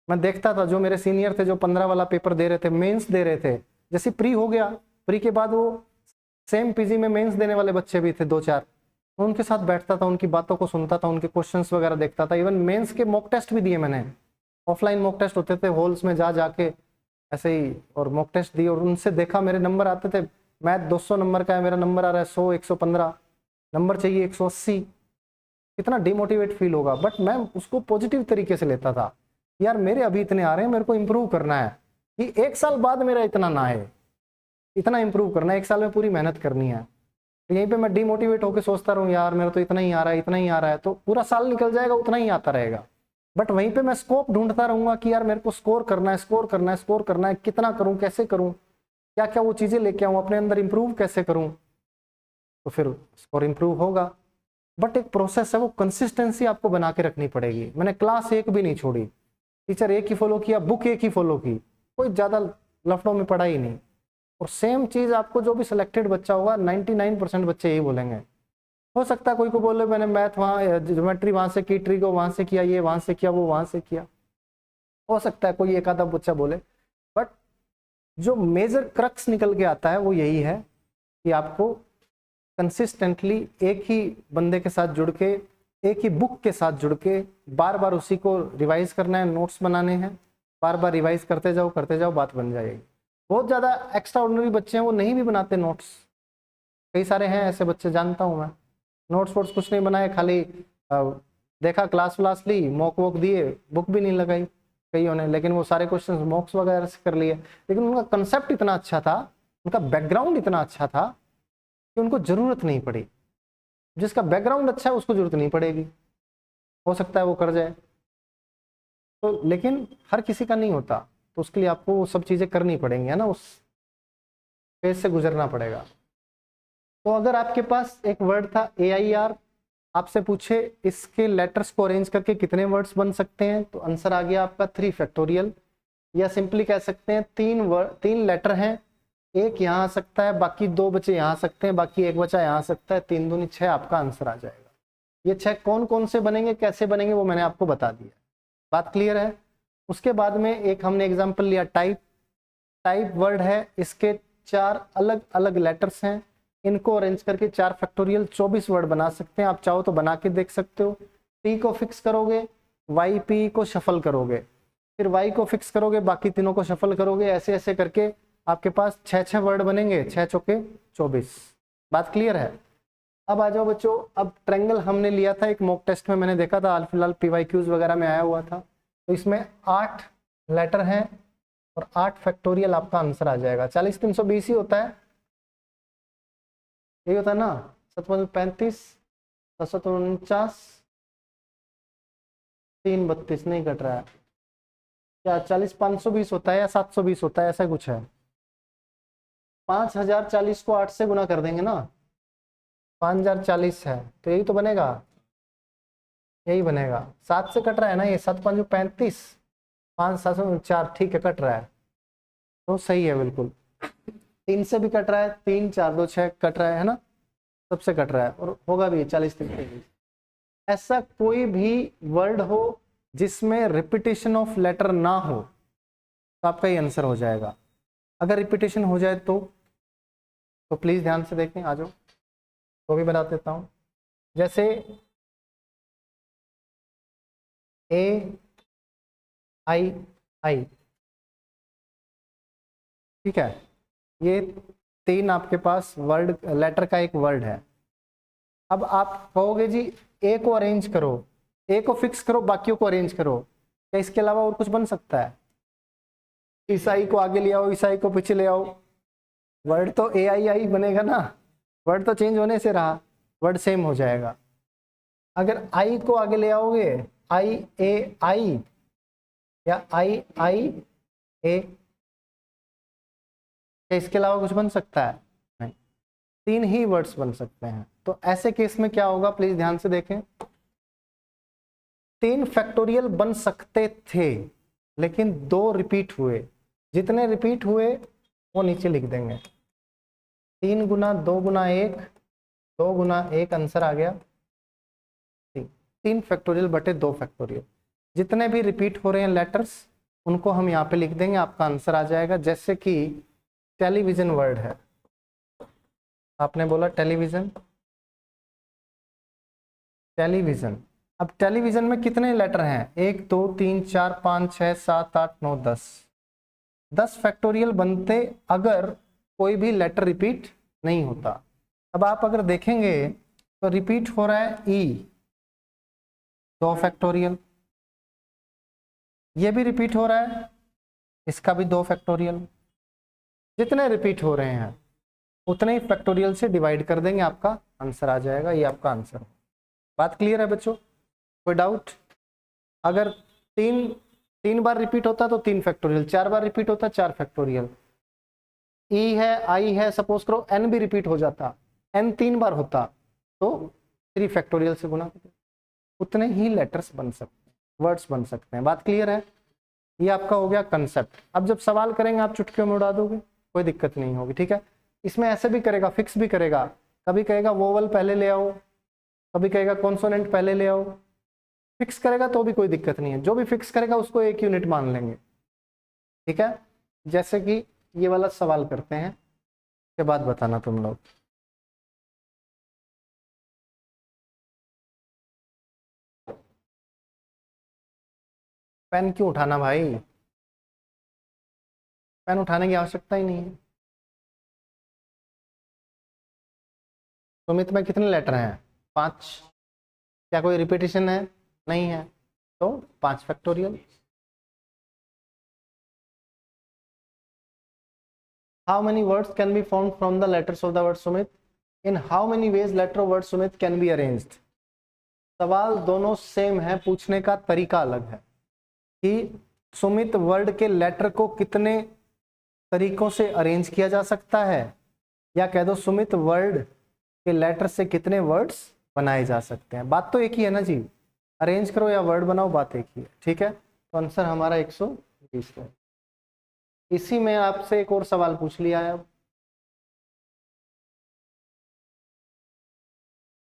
मैं देखता था जो मेरे सीनियर थे, जो 15 वाला पेपर दे रहे थे, मेंस दे रहे थे, जैसे प्री हो गया, प्री के बाद वो सेम पीजी में मेंस देने वाले बच्चे भी थे 2-4, मैं उनके साथ बैठता था, उनकी बातों को सुनता था, उनके क्वेश्चंस वगैरह देखता था। इवन मेंस के मॉक टेस्ट भी दिए मैंने, ऑफलाइन मॉक टेस्ट होते थे, हॉल्स में जा जाके ऐसे ही, और मॉक टेस्ट दिए, और उनसे देखा, मेरे नंबर आते थे। मैथ 200 नंबर का है, मेरा नंबर आ रहा है 100, 115 नंबर चाहिए 180। कितना डिमोटिवेट फील होगा, बट मैं उसको पॉजिटिव तरीके से लेता था। यार मेरे अभी इतने आ रहे हैं, मेरे को इंप्रूव करना है, कि 1 साल बाद मेरा इतना ना है, इतना इंप्रूव करना है, 1 साल में पूरी मेहनत करनी है। तो यहीं पे मैं डिमोटिवेट होकर सोचता रहूँ, यार मेरा तो इतना ही आ रहा है, इतना ही आ रहा है, तो पूरा साल निकल जाएगा, उतना ही आता रहेगा। बट वहीं पे मैं स्कोप ढूंढता रहूंगा कि यार मेरे को स्कोर करना है, स्कोर करना है, स्कोर करना है, कितना करूं, कैसे करूं, क्या क्या वो चीजें लेके आऊं, अपने अंदर इंप्रूव कैसे करूं, तो फिर स्कोर इंप्रूव होगा। बट एक प्रोसेस है, वो कंसिस्टेंसी आपको बना के रखनी पड़ेगी। मैंने क्लास 1 भी नहीं छोड़ी, टीचर एक ही फॉलो किया, बुक एक ही फॉलो की, कोई ज्यादा लफड़ों में पढ़ा ही नहीं। और सेम चीज आपको जो भी सिलेक्टेड बच्चा होगा, 99% बच्चे यही बोलेंगे। हो सकता है कोई को बोले मैंने मैथ वहाँ, ज्योमेट्री वहां से की, ट्रिगो वहां से किया, ये वहां से किया, वो वहां से किया, हो सकता है कोई एक आधा बच्चा बोले। बट जो मेजर क्रक्स निकल के आता है वो यही है कि आपको कंसिस्टेंटली एक ही बंदे के साथ जुड़ के, एक ही बुक के साथ जुड़ के, बार बार उसी को रिवाइज करना है, नोट्स बनाने हैं, बार बार रिवाइज करते जाओ, बात बन जाएगी। बहुत ज़्यादा एक्स्ट्रा ऑर्डिनरी बच्चे हैं, वो नहीं भी बनाते नोट्स, कई सारे हैं ऐसे बच्चे, जानता हूँ मैं। नोट्स वोट्स कुछ नहीं बनाए, खाली देखा, क्लास व्लास ली, मॉक वॉक दिए, बुक भी नहीं लगाई कईयों ने, लेकिन वो सारे क्वेश्चन मॉक्स वगैरह से कर लिए। लेकिन उनका कंसेप्ट इतना अच्छा था, उनका बैकग्राउंड इतना अच्छा था कि उनको जरूरत नहीं पड़ी। जिसका बैकग्राउंड अच्छा है उसको जरूरत नहीं पड़ेगी, हो सकता है वो कर जाए, तो लेकिन हर किसी का नहीं होता, तो उसके लिए आपको वो सब चीज़ें करनी पड़ेंगी, है ना, उस फेज से गुजरना पड़ेगा। तो अगर आपके पास एक वर्ड था AIR, आपसे पूछे इसके लेटर्स को अरेंज करके कितने वर्ड्स बन सकते हैं, तो आंसर आ गया आपका 3 फैक्टोरियल, या सिंपली कह सकते हैं 3 लेटर हैं, एक यहाँ आ सकता है, बाकी 2 बचे यहाँ आ सकते हैं, बाकी 1 बचा यहाँ आ सकता है, 3 दूनी 6 आपका आंसर आ जाएगा। ये 6 कौन कौन से बनेंगे, कैसे बनेंगे, वो मैंने आपको बता दिया। बात क्लियर है। उसके बाद में एक हमने एग्जाम्पल लिया टाइप वर्ड है, इसके 4 अलग अलग लेटर्स हैं, इनको अरेंज करके 4 फैक्टोरियल 24 वर्ड बना सकते हैं। आप चाहो तो बना के देख सकते हो। टी को फिक्स करोगे, YP को शफल करोगे, फिर Y को फिक्स करोगे, बाकी तीनों को शफल करोगे, ऐसे ऐसे करके आपके पास 6 वर्ड बनेंगे, 6 चौके 24। बात क्लियर है। अब आ जाओ बच्चों, अब ट्रायंगल हमने लिया था एक मॉक टेस्ट में, मैंने देखा था, हाल फिलहाल PYQs वगैरह में आया हुआ था। तो इसमें 8 लेटर हैं और 8 फैक्टोरियल आपका आंसर आ जाएगा। 40 320 ही होता है, यही होता है ना, 7 35 749 3 32 नहीं कट रहा है क्या, 40 520 होता है या 720 होता है, ऐसा कुछ है। 5040 को 8 से गुना कर देंगे ना, 5040 है तो यही तो बनेगा, यही बनेगा। 7 से कट रहा है ना ये, 7 5 35, 5 7 4, ठीक है कट रहा है तो सही है बिल्कुल। 3 से भी कट रहा है, 3 4 2 6 कट रहा है ना, सबसे कट रहा है और होगा भी 40 3 23। ऐसा कोई भी वर्ड हो जिसमें रिपीटेशन ऑफ लेटर ना हो तो आपका ये आंसर हो जाएगा। अगर रिपीटेशन हो जाए तो प्लीज ध्यान से देखें, आ जाओ तो भी बता देता हूं। जैसे ए आई आई, ठीक है, ये 3 आपके पास वर्ड लेटर का एक वर्ड है। अब आप कहोगे जी ए को अरेंज करो, ए को फिक्स करो, बाकियों को अरेंज करो, क्या इसके अलावा और कुछ बन सकता है? ईसाई को आगे ले आओ, ईसाई को पीछे ले आओ, वर्ड तो ए आई आई बनेगा ना, वर्ड तो चेंज होने से रहा, वर्ड सेम हो जाएगा। अगर आई को आगे ले आओगे, आई ए आई या आई आई ए, क्या इसके अलावा कुछ बन सकता है? नहीं, 3 ही वर्ड्स बन सकते हैं। तो ऐसे केस में क्या होगा, प्लीज ध्यान से देखें। 3 फैक्टोरियल बन सकते थे लेकिन 2 रिपीट हुए, जितने रिपीट हुए वो नीचे लिख देंगे। 3 गुना 2 गुना 1, 2 गुना 1 आंसर आ गया 3 फैक्टोरियल बटे 2 फैक्टोरियल। जितने भी रिपीट हो रहे हैं लेटर्स उनको हम यहाँ पे लिख देंगे, आपका आंसर आ जाएगा। जैसे कि टेलीविजन वर्ड है, आपने बोला टेलीविजन, टेलीविजन। अब टेलीविजन में कितने लेटर हैं? 1 2 3 4 5 6 7 8 9 10, 10 फैक्टोरियल बनते अगर कोई भी लेटर रिपीट नहीं होता। अब आप अगर देखेंगे तो रिपीट हो रहा है ई, 2 फैक्टोरियल, ये भी रिपीट हो रहा है, इसका भी 2 फैक्टोरियल। जितने रिपीट हो रहे हैं उतने ही फैक्टोरियल से डिवाइड कर देंगे, आपका आंसर आ जाएगा। ये आपका आंसर है। बात क्लियर है बच्चों? कोई डाउट? अगर 3 बार रिपीट होता तो 3 फैक्टोरियल, 4 बार रिपीट होता 4 फैक्टोरियल। ई है, आई है, सपोज करो एन भी रिपीट हो जाता, एन 3 बार होता तो 3 फैक्टोरियल से गुना करते, उतने ही लेटर्स बन सकते हैं, वर्ड्स बन सकते हैं। बात क्लियर है? ये आपका हो गया कंसेप्ट। अब जब सवाल करेंगे आप चुटकियों में उड़ा दोगे, कोई दिक्कत नहीं होगी, ठीक है। इसमें ऐसे भी करेगा, फिक्स भी करेगा, कभी कहेगा वोवल पहले ले आओ, कभी कहेगा कॉन्सोनेंट पहले ले आओ, फिक्स करेगा तो भी कोई दिक्कत नहीं है। जो भी फिक्स करेगा उसको 1 यूनिट मान लेंगे, ठीक है। जैसे कि ये वाला सवाल करते हैं, उसके बाद बताना तुम लोग। पेन क्यों उठाना भाई, पेन उठाने की आवश्यकता ही नहीं है। सुमित में कितने लेटर हैं? 5। क्या कोई रिपीटेशन है? नहीं है, तो 5 factorial. How many words can be formed from the letters of the word Sumit? In how many ways letter of word Sumit can be arranged? सवाल दोनों सेम है, पूछने का तरीका अलग है कि सुमित वर्ड के लेटर को कितने तरीकों से अरेंज किया जा सकता है, या कह दो सुमित वर्ड के लेटर से कितने वर्ड्स बनाए जा सकते हैं। बात तो एक ही है ना जी, अरेंज करो या वर्ड बनाओ, बात एक ही है, ठीक है। तो आंसर हमारा 120 है। इसी में आपसे एक और सवाल पूछ लिया है। अब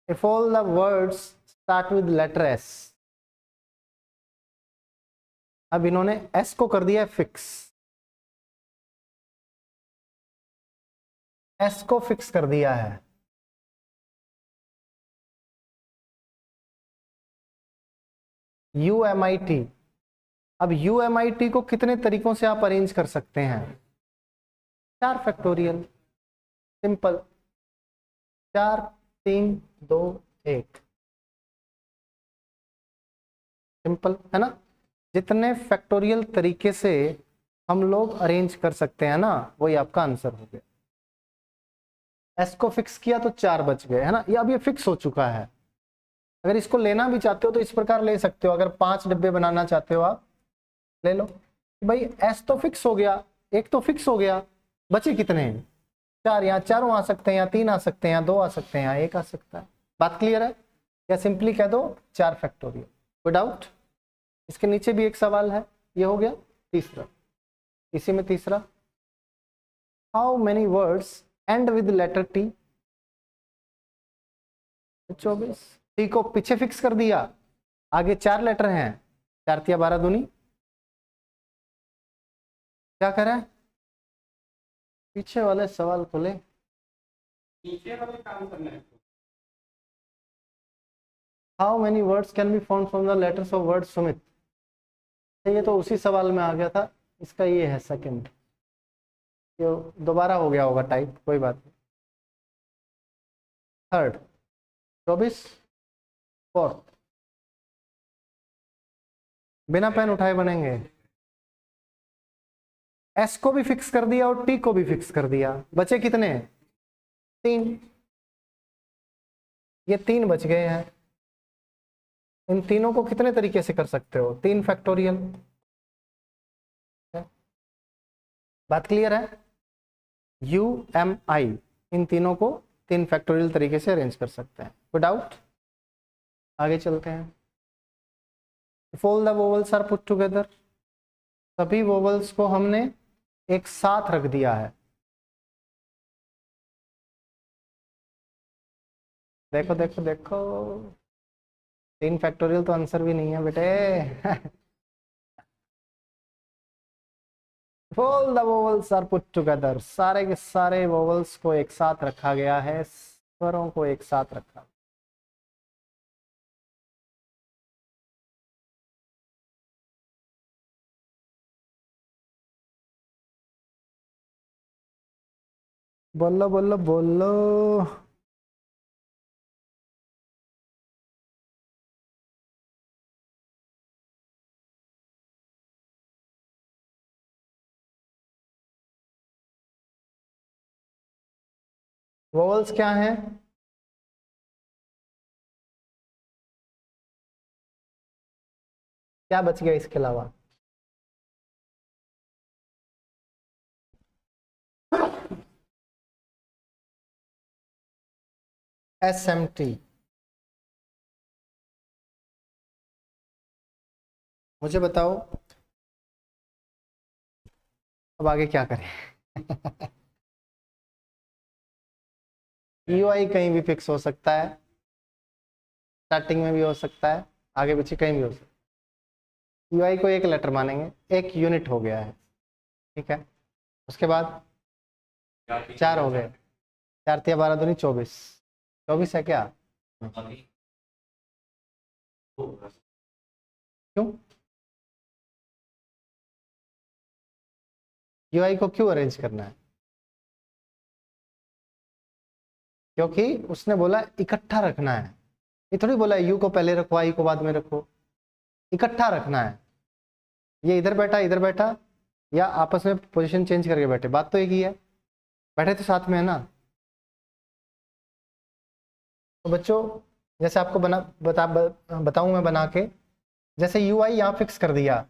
if all the words start with letter S, अब इन्होंने S को कर दिया है फिक्स, S को फिक्स कर दिया है। UMIT, अब UMIT को कितने तरीकों से आप अरेंज कर सकते हैं? 4 फैक्टोरियल, सिंपल, 4 3 2 1, सिंपल है ना। जितने फैक्टोरियल तरीके से हम लोग अरेंज कर सकते हैं ना, वही आपका आंसर हो गया। एस को फिक्स किया तो 4 बच गए, है ना। ये अब ये फिक्स हो चुका है। अगर इसको लेना भी चाहते हो तो इस प्रकार ले सकते हो। अगर 5 डिब्बे बनाना चाहते हो आप, ले लो भाई, एस तो फिक्स हो गया, एक तो फिक्स हो गया, बचे कितने? 4, यहाँ चारों आ सकते हैं, यहाँ 3 आ सकते हैं, यहाँ 2 आ सकते हैं, यहाँ 1 आ सकता है। बात क्लियर है? या सिंपली कह दो 4 फैक्टोरियल। कोई डाउट? इसके नीचे भी एक सवाल है, ये हो गया तीसरा। इसी में तीसरा, how many words end with letter T? 24। T को पीछे फिक्स कर दिया, आगे 4 लेटर हैं, 4 तिया 12 दूनी, क्या करें? पीछे वाले सवाल को ले, नीचे वाले काम करना है। How many words can be found from the letters of word Sumit? ये तो उसी सवाल में आ गया था, इसका ये है सेकंड, ये दोबारा हो गया होगा टाइप, कोई बात नहीं। थर्ड 24, फोर्थ बिना पेन उठाए बनेंगे। एस को भी फिक्स कर दिया और टी को भी फिक्स कर दिया, बचे कितने? 3। ये 3 बच गए हैं। इन तीनों को कितने तरीके से कर सकते हो? 3 फैक्टोरियल। बात क्लियर है? यू एम आई, इन तीनों को 3 फैक्टोरियल तरीके से अरेंज कर सकते हैं। कोई डाउट? आगे चलते हैं। If all the vowels are put together, सभी वोवल्स को हमने एक साथ रख दिया है। देखो देखो देखो, 3 फैक्टोरियल तो आंसर भी नहीं है बेटे। All the vowels are put together, सारे के सारे वोवल्स को एक साथ रखा गया है, स्वरों को एक साथ रखा। बोलो बोलो बोलो। वोवल्स क्या हैं? क्या बच गया इसके अलावा? SMT। मुझे बताओ अब आगे क्या करें? UI कहीं भी फिक्स हो सकता है, स्टार्टिंग में भी हो सकता है, आगे पीछे कहीं भी हो सकता है। UI को एक लेटर मानेंगे, एक यूनिट हो गया है, ठीक है। उसके बाद 4 हो गए, 4 तिया 12 दूनी 24, 24 है क्या? क्यों? UI को क्यों अरेंज करना है? क्योंकि उसने बोला इकट्ठा रखना है, ये थोड़ी बोला यू को पहले रखो आई को बाद में रखो, इकट्ठा रखना है। ये इधर बैठा या आपस में पोजीशन चेंज करके बैठे, बात तो एक ही है, बैठे तो साथ में है ना। तो बच्चों जैसे आपको बताऊं मैं बना के, जैसे UI यहाँ फिक्स कर दिया,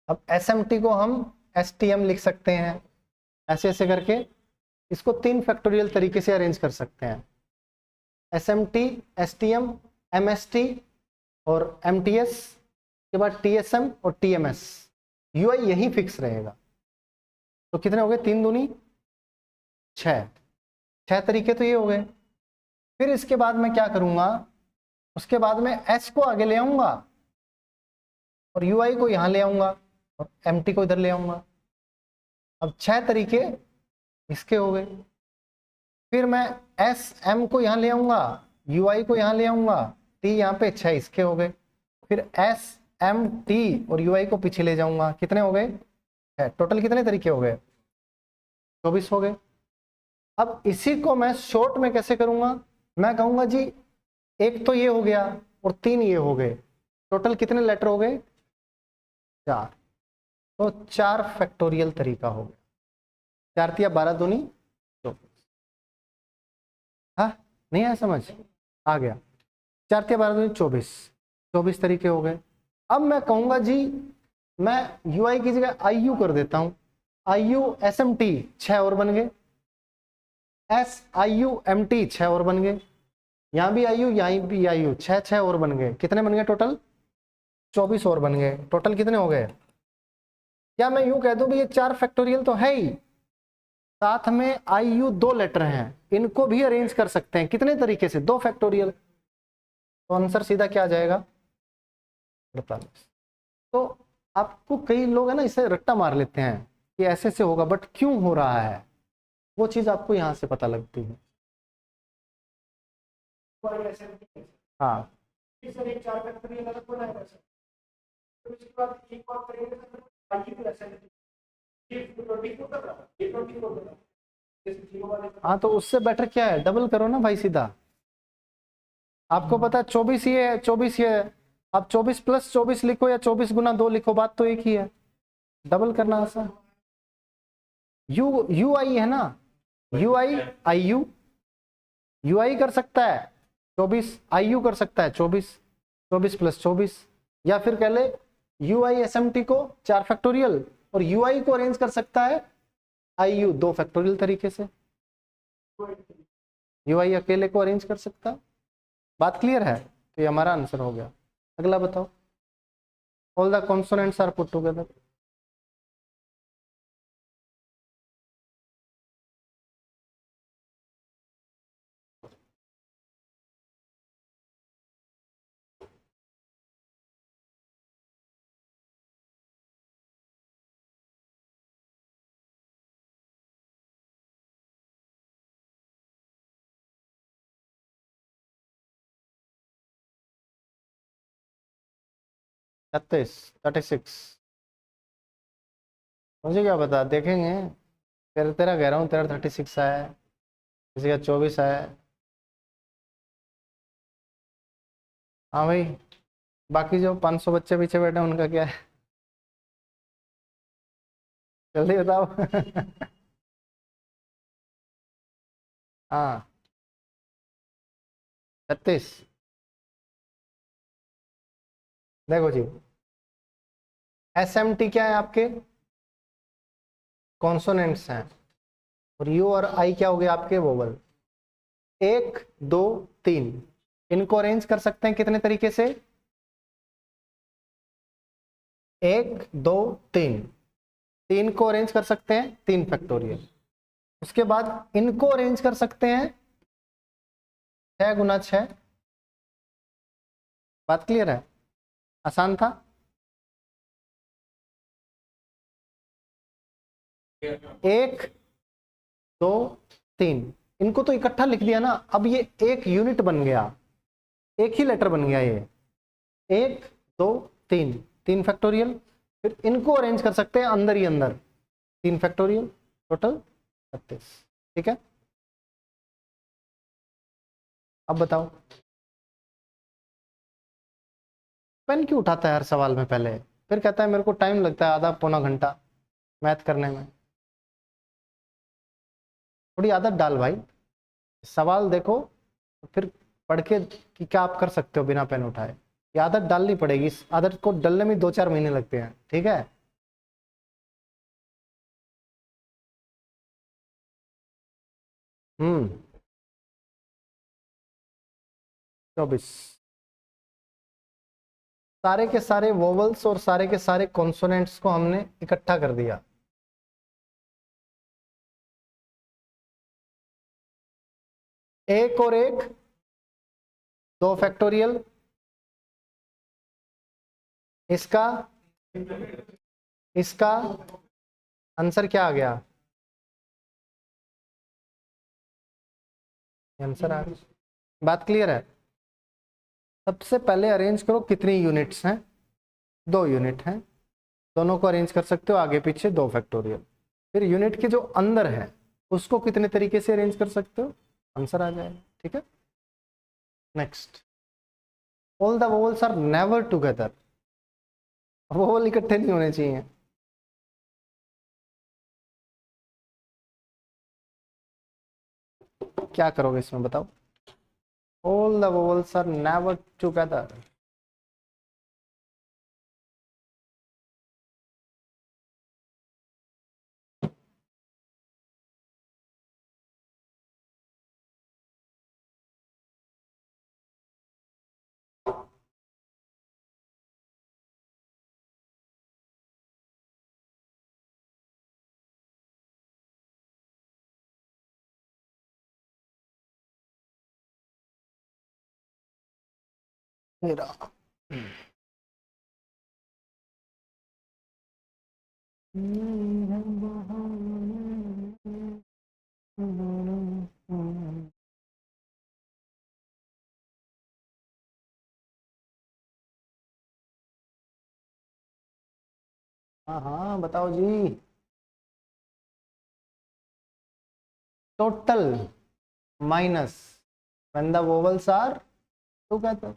अब SMT को हम STM लिख सकते हैं, ऐसे ऐसे करके इसको 3 फैक्टोरियल तरीके से अरेंज कर सकते हैं। SMT, STM, MST और MTS के बाद TSM और TMS। UI यही फिक्स रहेगा। तो कितने हो गए? 3 दूनी 6, 6 तरीके तो ये हो गए। फिर इसके बाद मैं क्या करूंगा, उसके बाद में S को आगे ले आऊंगा और UI को यहां ले आऊंगा और MT को इधर ले आऊंगा। अब 6 तरीके इसके हो गए। फिर मैं SM को यहां ले आऊंगा, UI को यहां ले आऊंगा, T यहाँ पे, 6 इसके हो गए। फिर SMT और UI को पीछे ले जाऊंगा, कितने हो गए? टोटल कितने तरीके हो गए? 24 हो गए। अब इसी को मैं शॉर्ट में कैसे करूंगा, मैं कहूंगा जी एक तो ये हो गया और 3 ये हो गए, टोटल कितने लेटर हो गए? 4। तो 4 फैक्टोरियल तरीका हो गया। 4 तिया 12 दूनी 24। हाँ नहीं आया समझ? आ गया। 4 तिया 12 दूनी 24, 24 तरीके हो गए। अब मैं कहूंगा जी मैं UI की जगह IU कर देता हूं, IU SMT 6 और बन गए, SIUMT 6 और बन गए, यहाँ भी IU यहाँ भी IU, 6 और बन गए। कितने बन गए टोटल? 24 और बन गए। टोटल कितने हो गए? क्या मैं यूं कह दूं भी ये 4 फैक्टोरियल तो है ही, साथ में IU 2 लेटर हैं, इनको भी अरेंज कर सकते हैं। कितने तरीके से? 2 फैक्टोरियल। तो आंसर सीधा क्या आ जाएगा? 48। तो आपको कई लोग है ना इसे रट्टा मार लेते हैं कि ऐसे से होगा, बट क्यों हो रहा है वो चीज आपको यहां से पता लगती है। हाँ, हाँ तो उससे बेटर क्या है, डबल करो ना भाई सीधा। आपको पता है 24 ये है, 24 ये है, आप 24 प्लस 24 लिखो या 24 गुना 2 लिखो, बात तो एक ही है। डबल करना आसान। यू आई है ना, आई यू आई कर सकता है 24, IU कर सकता है 24, 24 प्लस 24, या फिर कह ले UISMT को 4 फैक्टोरियल और UI को अरेंज कर सकता है IU 2 फैक्टोरियल तरीके से। UI अकेले को अरेंज कर सकता है। बात क्लियर है? तो ये हमारा आंसर हो गया। अगला बताओ। All the consonants are put together. छत्तीस, 36। मुझे क्या पता, देखेंगे। तेरा तेरा कह रहा हूँ, तेरा 36 आया है, किसी का 24 आया है। हाँ भाई, बाकी जो 500 बच्चे पीछे बैठे हैं उनका क्या है? जल्दी बताओ। हाँ, 36। देखो जी, SMT क्या है आपके? कॉन्सोनेंट्स हैं, और U और I क्या हो गए आपके? वोवल। 1 2 3, इनको अरेंज कर सकते हैं कितने तरीके से? 1 2 3, 3 को अरेंज कर सकते हैं 3 फैक्टोरियल। उसके बाद इनको अरेंज कर सकते हैं 6 गुना 6। बात क्लियर है? आसान था। 1 2 3, इनको तो इकट्ठा लिख दिया ना, अब ये एक यूनिट बन गया, एक ही लेटर बन गया ये। 1 2 3, 3 फैक्टोरियल। फिर इनको अरेंज कर सकते हैं अंदर ही अंदर, 3 फैक्टोरियल, टोटल 36। ठीक है, अब बताओ। पेन क्यों उठाता है हर सवाल में पहले, फिर कहता है मेरे को टाइम लगता है आधा पौना घंटा मैथ करने में। थोड़ी आदत डाल भाई, सवाल देखो फिर पढ़ के कि क्या आप कर सकते हो बिना पेन उठाए। ये आदत डालनी पड़ेगी, इस आदत को डलने में 2-4 महीने लगते हैं। ठीक है, हम्म। 24, सारे के सारे वोवल्स और सारे के सारे कॉन्सोनेंट्स को हमने इकट्ठा कर दिया। एक और एक 2 फैक्टोरियल, इसका इसका आंसर क्या आ गया? आंसर आ गया। बात क्लियर है? सबसे पहले अरेंज करो कितनी यूनिट्स हैं? 2 यूनिट हैं, दोनों को अरेंज कर सकते हो आगे पीछे 2 फैक्टोरियल। फिर यूनिट के जो अंदर है उसको कितने तरीके से अरेंज कर सकते हो, आंसर आ जाएगा। ठीक है, next. All the vowels are never together. Vowel इकट्ठे नहीं होने चाहिए। क्या करोगे इसमें बताओ? All the vowels are never together. मेरा हाँ हाँ बताओ जी। Total minus when the vowels are together,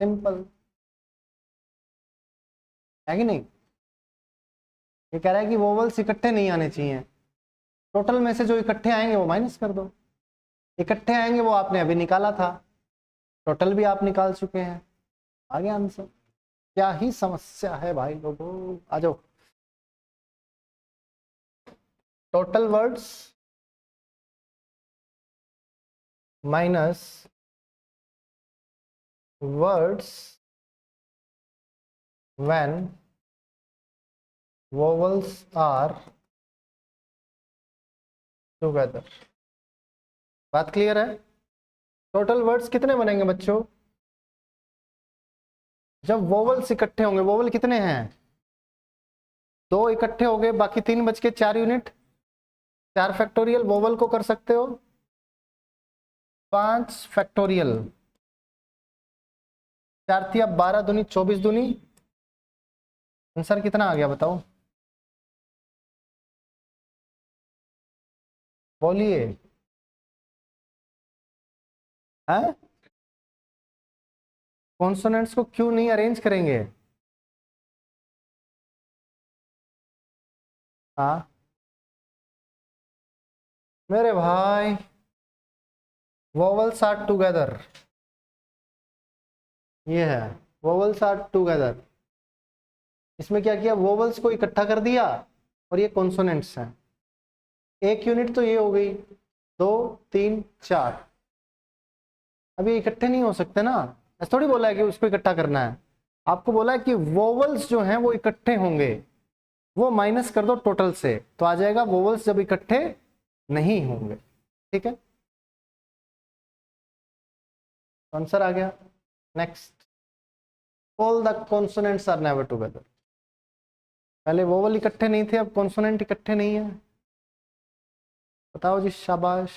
simple है कि नहीं। ये कह रहा है कि वोवल्स इकट्ठे नहीं आने चाहिए, टोटल में से जो इकट्ठे आएंगे वो माइनस कर दो, इकट्ठे आएंगे वो आपने अभी निकाला था, टोटल भी आप निकाल चुके हैं, आ गया आंसर। क्या ही समस्या है भाई लोगों, आ जाओ। Total words minus words when vowels are together. बात क्लियर है। टोटल वर्ड्स कितने बनेंगे बच्चों, जब वोवल्स इकट्ठे होंगे। वोवल कितने हैं, 2 इकट्ठे हो गए, बाकी 3 बच के 4 यूनिट, 4 फैक्टोरियल। वोवल को कर सकते हो 5 फैक्टोरियल, 4 थी, अब 12 दूनी 24 दूनी। आंसर कितना आ गया बताओ, बोलिए। है कॉन्सोनेंट्स को क्यों नहीं अरेंज करेंगे। हाँ मेरे भाई, वोवल्स आर टुगेदर, ये है वोवल्स आर टुगेदर। इसमें क्या किया, वोवल्स को इकट्ठा कर दिया और ये कॉन्सोनेंट्स हैं। 1 यूनिट तो ये हो गई, 2 3 4। अब ये इकट्ठे नहीं हो सकते ना, ऐसा थोड़ी बोला है कि उसको इकट्ठा करना है, आपको बोला है कि वोवल्स जो हैं वो इकट्ठे होंगे, वो माइनस कर दो टोटल से, तो आ जाएगा वोवल्स जब इकट्ठे नहीं होंगे। ठीक है, आंसर आ गया। Next, all the consonants are never together. पहले वोवल इकट्ठे नहीं थे, अब कॉन्सोनेंट इकट्ठे नहीं है। बताओ जी, शाबाश।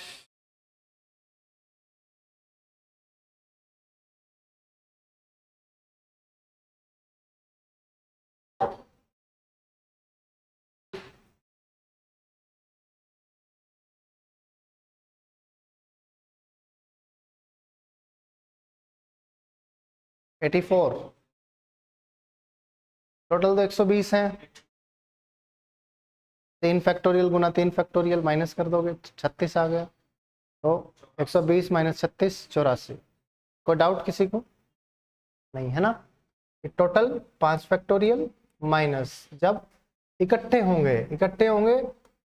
एटी 4, टोटल तो 120 है, 3 फैक्टोरियल गुना 3 फैक्टोरियल माइनस कर दोगे 36 आ गया, तो 120 माइनस 36 84। कोई डाउट किसी को नहीं है ना। टोटल 5 फैक्टोरियल माइनस, जब इकट्ठे होंगे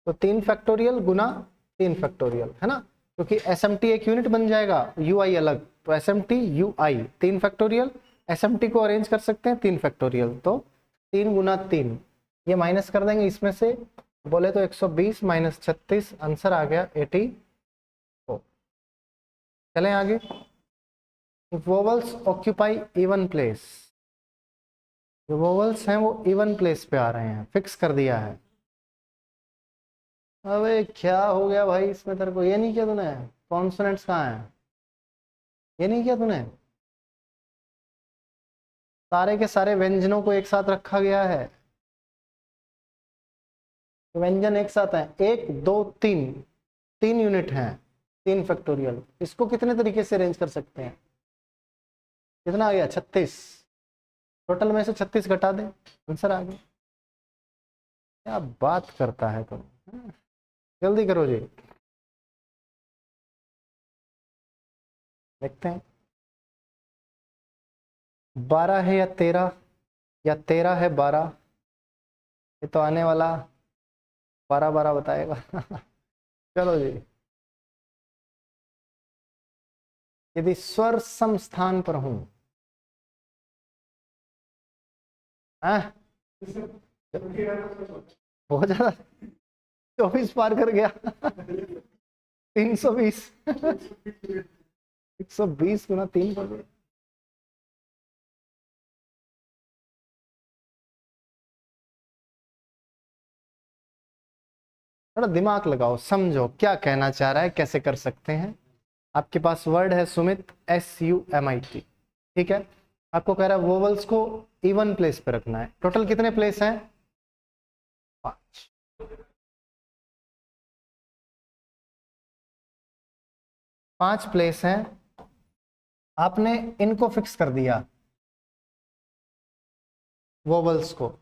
तो 3 फैक्टोरियल गुना 3 फैक्टोरियल, है ना, क्योंकि SMT एक यूनिट बन जाएगा, UI अलग, तो SMT UI 3 फैक्टोरियल। SMT को अरेंज कर सकते हैं 3 फैक्टोरियल, तो 3 गुना 3, ये माइनस कर देंगे इसमें से, बोले तो 120 माइनस 36, आंसर आ गया 84। चलें आगे। वोवल्स ऑक्यूपाई इवन प्लेस, जो वोवल्स हैं वो इवन प्लेस पे आ रहे हैं, फिक्स कर दिया है। अबे क्या हो गया भाई इसमें, तेरे को ये नहीं किया तूने, कॉन्सोनेंट्स कहाँ है, ये नहीं किया तूने, सारे के सारे व्यंजनों को एक साथ रखा गया है, व्यंजन एक साथ है, 1 2 3, 3 यूनिट हैं, 3 फैक्टोरियल। इसको कितने तरीके से अरेंज कर सकते हैं, कितना आ गया 36, टोटल में से 36 घटा दें, आंसर आ गया। क्या बात करता है तुम, जल्दी करो जी, देखते हैं 12 है या 13, या 13 है 12, ये तो आने वाला 12 12 बताएगा। चलो जी, यदि स्वर सम स्थान पर हूं, बहुत ज्यादा 24 पार कर गया। 320, 120 गुना 3 कर गया। थोड़ा दिमाग लगाओ, समझो क्या कहना चाह रहा है, कैसे कर सकते हैं। आपके पास वर्ड है सुमित, SUMIT, ठीक है। आपको कह रहा है वोवल्स को इवन प्लेस पे रखना है। टोटल कितने प्लेस हैं? 5। पांच प्लेस हैं। आपने इनको फिक्स कर दिया, वोवल्स को,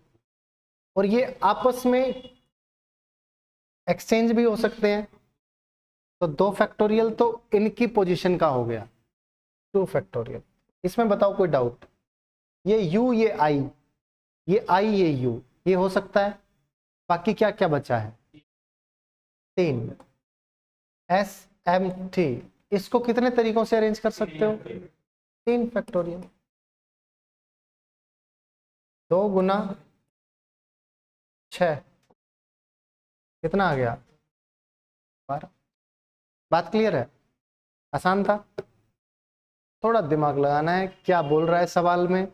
और ये आपस में एक्सचेंज भी हो सकते हैं। तो 2 फैक्टोरियल तो इनकी पोजीशन का हो गया, 2 फैक्टोरियल। इसमें बताओ कोई डाउट? ये U, ये I, ये I, ये U, ये हो सकता है। बाकी क्या क्या बचा है? 3 SMT। इसको कितने तरीकों से अरेंज कर सकते हो? 3 फैक्टोरियल। 2 गुना 6 कितना आ गया? 12। बात क्लियर है? आसान था। थोड़ा दिमाग लगाना है, क्या बोल रहा है सवाल में,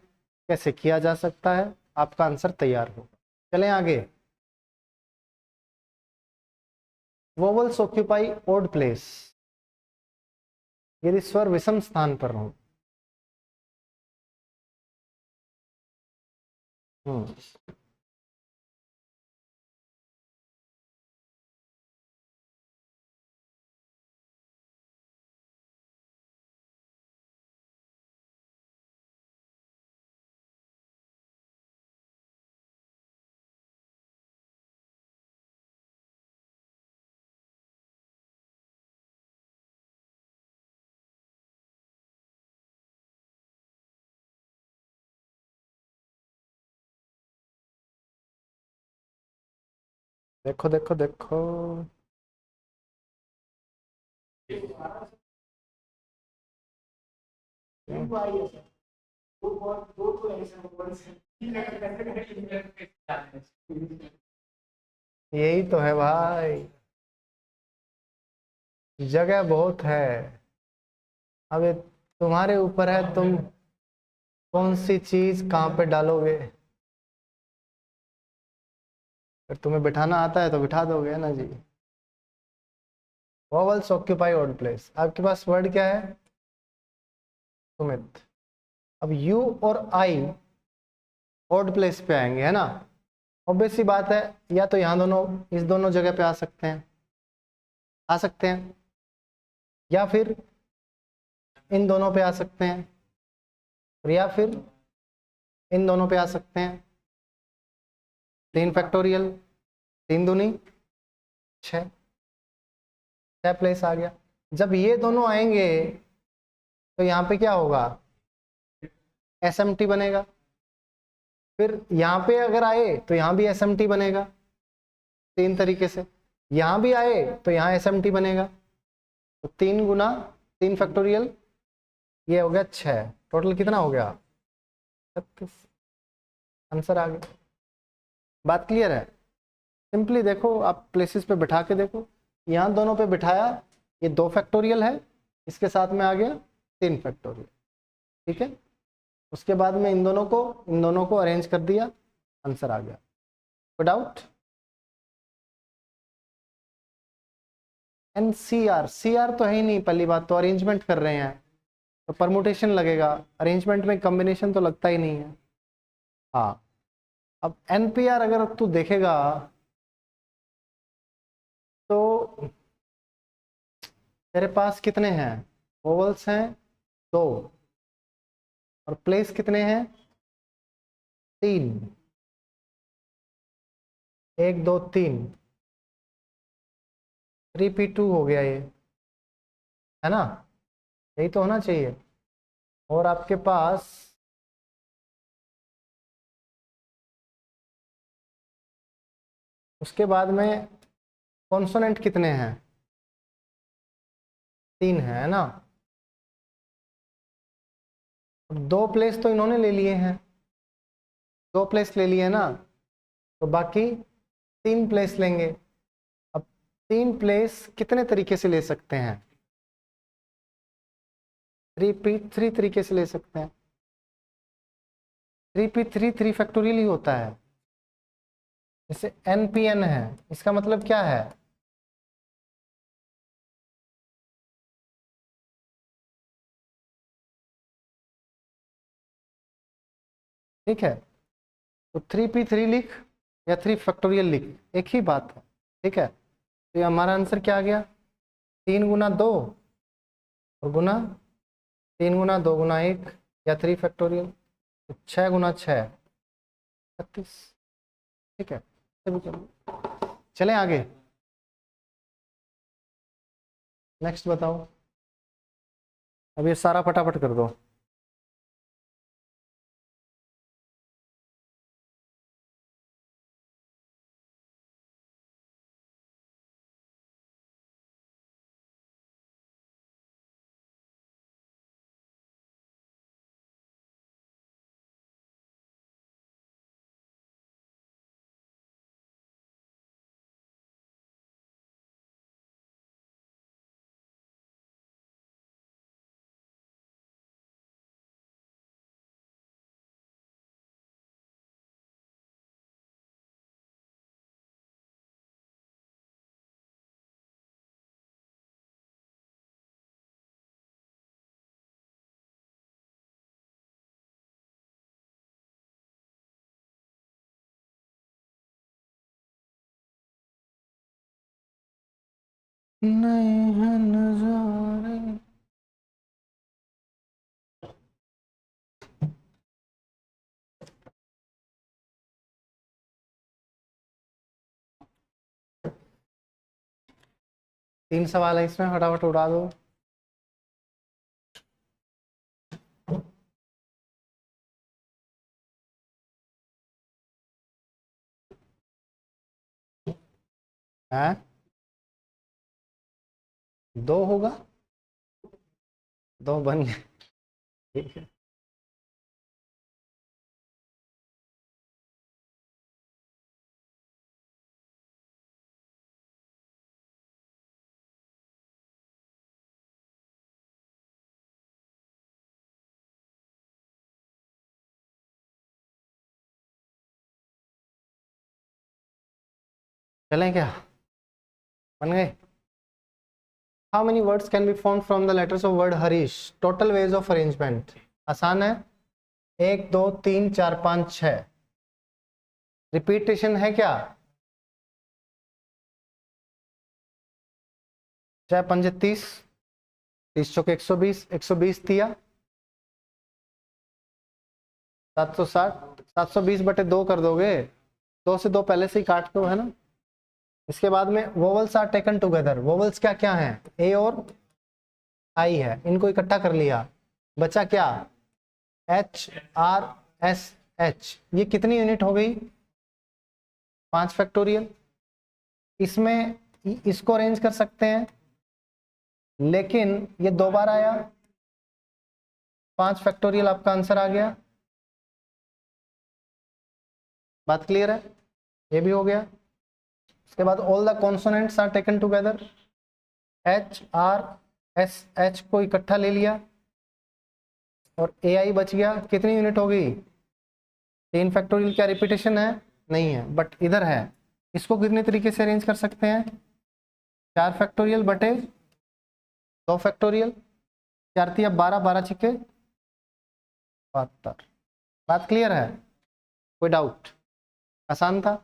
कैसे किया जा सकता है, आपका आंसर तैयार हो। चलें आगे। Vowels occupy odd place. यदि स्वर विषम स्थान पर हो। देखो देखो देखो, यही तो है भाई, जगह बहुत है। अब ये तुम्हारे ऊपर है, तुम कौन सी चीज कहाँ पे डालोगे। अगर तुम्हें बिठाना आता है तो बिठा दोगे ना जी। Vowels occupy odd place. आपके पास वर्ड क्या है? सुमित। अब U और I ओड प्लेस पे आएंगे, है ना। ऑब्वियस सी बात है, या तो यहाँ दोनों, इस दोनों जगह पे आ सकते हैं, या फिर इन दोनों पे आ सकते हैं, और या फिर इन दोनों पे आ सकते हैं। 3 फैक्टोरियल, 3 दूनी 6 प्लेस आ गया। जब ये दोनों आएंगे तो यहाँ पे क्या होगा? SMT बनेगा। फिर यहाँ पे अगर आए तो यहाँ भी SMT बनेगा, 3 तरीके से। यहाँ भी आए तो यहाँ SMT बनेगा। तो 3 गुना 3 फैक्टोरियल, ये हो गया 6। टोटल कितना हो गया? 36। आंसर आ गया। बात क्लियर है? सिंपली देखो, आप प्लेसेस पे बिठा के देखो। यहाँ दोनों पे बिठाया, ये 2 फैक्टोरियल है, इसके साथ में आ गया 3 फैक्टोरियल, ठीक है। उसके बाद में इन दोनों को अरेंज कर दिया, आंसर आ गया। कोई डाउट? NCR, CR तो है ही नहीं, पहली बात तो अरेंजमेंट कर रहे हैं तो परमुटेशन लगेगा, अरेंजमेंट में कॉम्बिनेशन तो लगता ही नहीं है। हाँ, अब NPR अगर तू देखेगा तो तेरे पास कितने हैं? वोवल्स हैं 2, और प्लेस कितने हैं? 3। 1 2 3, 3P2 हो गया ये, है ना। यही तो होना चाहिए। और आपके पास उसके बाद में कॉन्सोनेंट कितने हैं? 3 है ना। 2 प्लेस तो इन्होंने ले लिए हैं, 2 प्लेस ले लिए ना, तो बाकी 3 प्लेस लेंगे। अब 3 प्लेस कितने तरीके से ले सकते हैं? 3P3 तरीके से ले सकते हैं। 3P3 3 फैक्टोरियल ही होता है। जैसे NPN है, इसका मतलब क्या है? ठीक है, तो 3p3 लिख या 3 फैक्टोरियल लिख, एक ही बात है। ठीक है, तो ये हमारा आंसर क्या आ गया, 3 गुना 2 और गुना 3 गुना 2 गुना 1 या 3 फैक्टोरियल, तो 6 गुना 6 36। ठीक है, चलें आगे, नेक्स्ट बताओ। अब ये सारा फटाफट कर दो। नहीं है नजारे। तीन सवाल है इसमें, फटाफट उड़ा दो। है, दो होगा, दो बन गए। ठीक है, चलें क्या, बन गए। How many words can be form from the letters of word Harish, total ways of arrangement. आसान है, 1 2 3 4 5 6। रिपीटेशन है क्या, 6 पंजे 30, 30 चौके 120, 120 दिया 760, 720 बटे 2 कर दोगे, 2 से 2 पहले से ही काट दो, है ना। इसके बाद में vowels are taken together, vowels क्या क्या है, ए और आई है, इनको इकट्ठा कर लिया, बचा क्या, एच आर एस एच। ये कितनी यूनिट हो गई, 5 फैक्टोरियल। इसमें इसको अरेंज कर सकते हैं, लेकिन ये 2 बार आया, 5 फैक्टोरियल आपका आंसर आ गया। बात क्लियर है, ये भी हो गया। उसके बाद all the consonants are taken together, H R S H को इकट्ठा ले लिया और ए आई बच गया। कितनी यूनिट हो गई, 3 फैक्टोरियल। क्या रिपीटेशन है, नहीं है, बट इधर है। इसको कितने तरीके से अरेंज कर सकते हैं, 4 फैक्टोरियल बटे 2 फैक्टोरियल, 4 तिया 12, 12 छिके 72। बात क्लियर है, कोई डाउट, आसान था।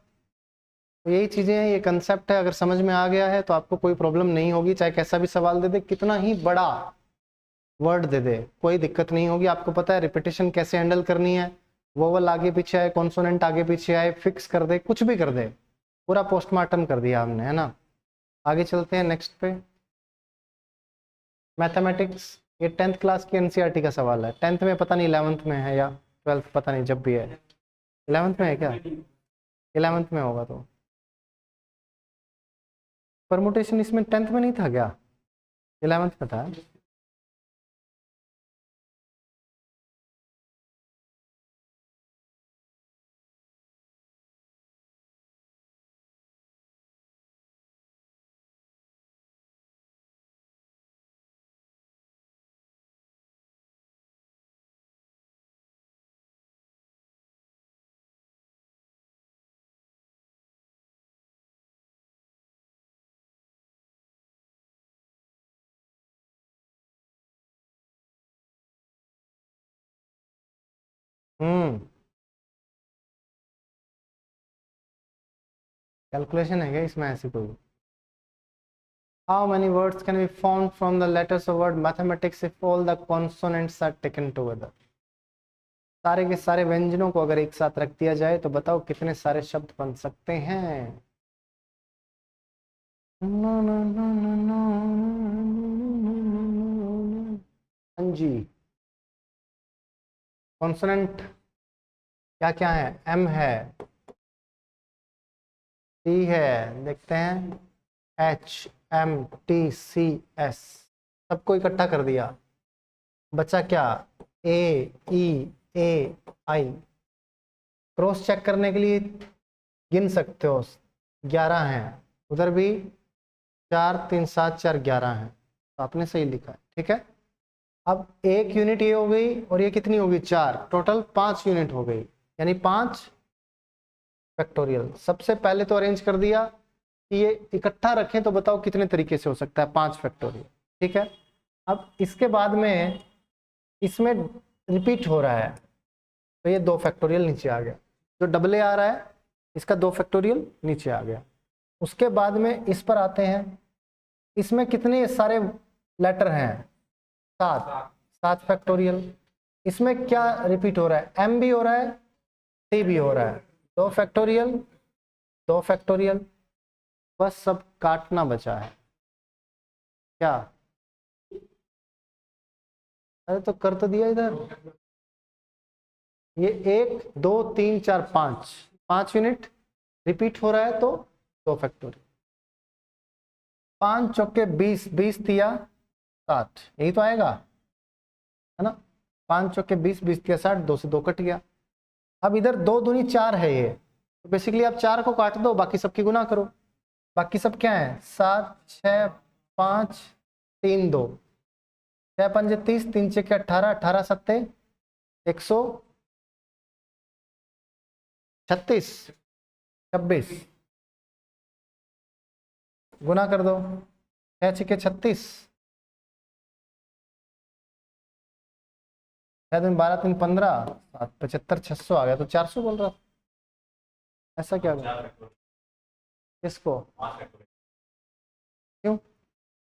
तो यही चीजें हैं, ये कंसेप्ट है, अगर समझ में आ गया है तो आपको कोई प्रॉब्लम नहीं होगी, चाहे कैसा भी सवाल दे दे, कितना ही बड़ा वर्ड दे दे, कोई दिक्कत नहीं होगी। आपको पता है रिपीटेशन कैसे हैंडल करनी है, वोवल आगे पीछे आए, कॉन्सोनेंट आगे पीछे आए, फिक्स कर दे, कुछ भी कर दे, पूरा पोस्टमार्टम कर दिया हमने, है ना। आगे चलते हैं नेक्स्ट पे, मैथमेटिक्स। ये 10th क्लास की एनसीईआरटी का सवाल है, 10th में पता नहीं 11th में है या 12th, पता नहीं, जब भी है 11th में है क्या, 11th में होगा। तो परमुटेशन इसमें 10th में नहीं था क्या, 11th में था। हम्म, कैलकुलेशन है क्या इसमें ऐसी कोई? How many words can be form from the letters of word mathematics if all the consonants are taken together? सारे के सारे व्यंजनों को अगर एक साथ रख दिया जाए तो बताओ कितने सारे शब्द बन सकते हैं? हाँ जी, कॉन्सोनेंट क्या क्या है? एम है, टी है, देखते हैं, एच, एम, टी, सी, एस, सबको इकट्ठा कर दिया, बचा क्या? ए, ई, ए, आई। क्रॉस चेक करने के लिए गिन सकते हो, 11 हैं, उधर भी 4, 3, 7, 4, 11 हैं, तो आपने सही लिखा है, ठीक है। अब एक यूनिट ये हो गई और ये कितनी होगी? 4, टोटल 5 यूनिट हो गई, यानी 5 फैक्टोरियल। सबसे पहले तो अरेंज कर दिया कि ये इकट्ठा रखें, तो बताओ कितने तरीके से हो सकता है? 5 फैक्टोरियल, ठीक है। अब इसके बाद में इसमें रिपीट हो रहा है, तो ये 2 फैक्टोरियल नीचे आ गया। जो डबल ए आ रहा है इसका 2 फैक्टोरियल नीचे आ गया। उसके बाद में इस पर आते हैं, इसमें कितने सारे लेटर हैं? 7 फैक्टोरियल। इसमें क्या रिपीट हो रहा है? एम भी हो रहा है, टी भी हो रहा है, 2 फैक्टोरियल, 2 फैक्टोरियल, बस सब काटना बचा है। क्या? अरे तो कर तो दिया इधर। ये 1, 2, 3, 4, 5 यूनिट रिपीट हो रहा है, तो 2 फैक्टोरियल। 5 चौके 20, 20 तिया 60, यही तो आएगा, है ना। 5 चौके 20, 20 तिया 60, 2 से 2 कट गया। अब इधर 2 दूनी 4 है ये, तो बेसिकली आप 4 को काट दो, बाकी सबकी गुना करो। बाकी सब क्या है? 7, 6, 5, 3, 2, 6 पंजे 30, 3 छक्के 18, 18 सत्ते 136, 26, गुना कर दो, 6 छक्के 36, 6 दिन 12, 3, 15, 7, 75, 600 आ गया, तो 400 बोल रहा था। ऐसा क्या हुआ? किसको? क्यों?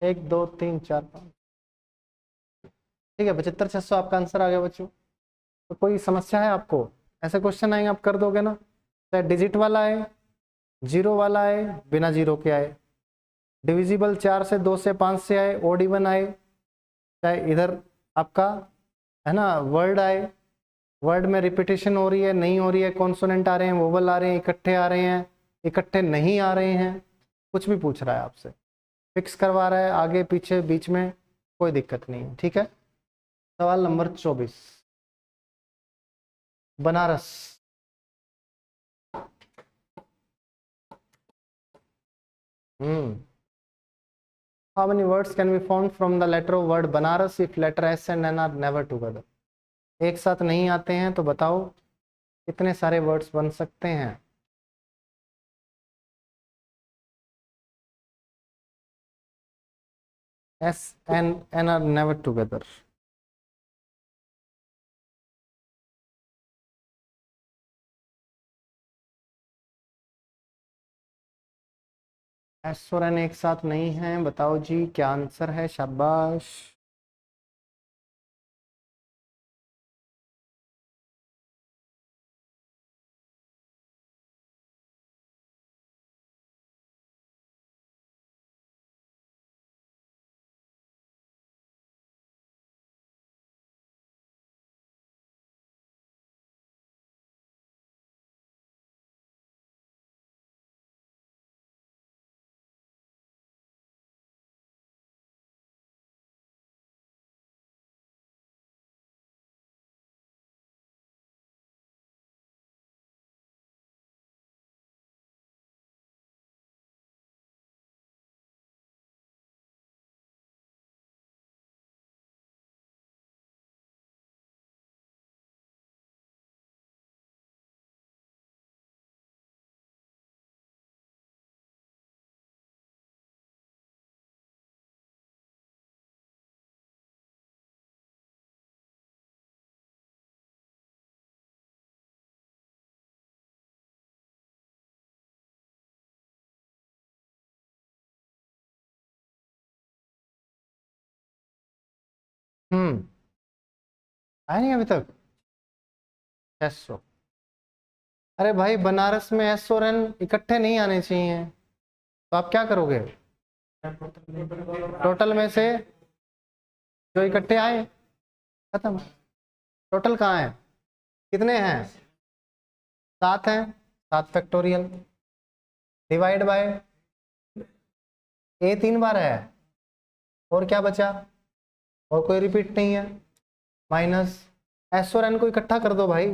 1, 2, 3, 4, 5, ठीक है, 75, 600 आपका आंसर आ गया बच्चों। तो कोई समस्या है आपको? ऐसे क्वेश्चन आएंगे आप कर दोगे ना, चाहे डिजिट वाला आए, जीरो वाला आए, बिना जीरो के आए, डिविजिबल 4 से, 2 से, 5 से आए, ओड इवन आए, चाहे इधर आपका है ना वर्ड आए, वर्ड में रिपीटेशन हो रही है नहीं हो रही है, कॉन्सोनेंट आ रहे हैं, वोवल आ रहे हैं, इकट्ठे आ रहे हैं, इकट्ठे नहीं आ रहे हैं, कुछ भी पूछ रहा है आपसे, फिक्स करवा रहा है आगे पीछे बीच में, कोई दिक्कत नहीं है, ठीक है। सवाल number 24, Banaras. How many words can be formed from the letter of word Banaras if letter S and N are never together? एक साथ नहीं आते हैं, तो बताओ कितने सारे वर्ड्स बन सकते हैं? S and N are never together. S और N एक साथ नहीं है, बताओ जी क्या आंसर है? शाबाश। आया नहीं अभी तक 600। अरे भाई बनारस में एस और एन इकट्ठे नहीं आने चाहिए, तो आप क्या करोगे? टोटल में से जो इकट्ठे आए खत्म। टोटल कहाँ है, कितने हैं? 7 हैं, 7 फैक्टोरियल डिवाइड बाय ए 3 बार है, और क्या बचा? और कोई रिपीट नहीं है, माइनस एस और एन को इकट्ठा कर दो भाई।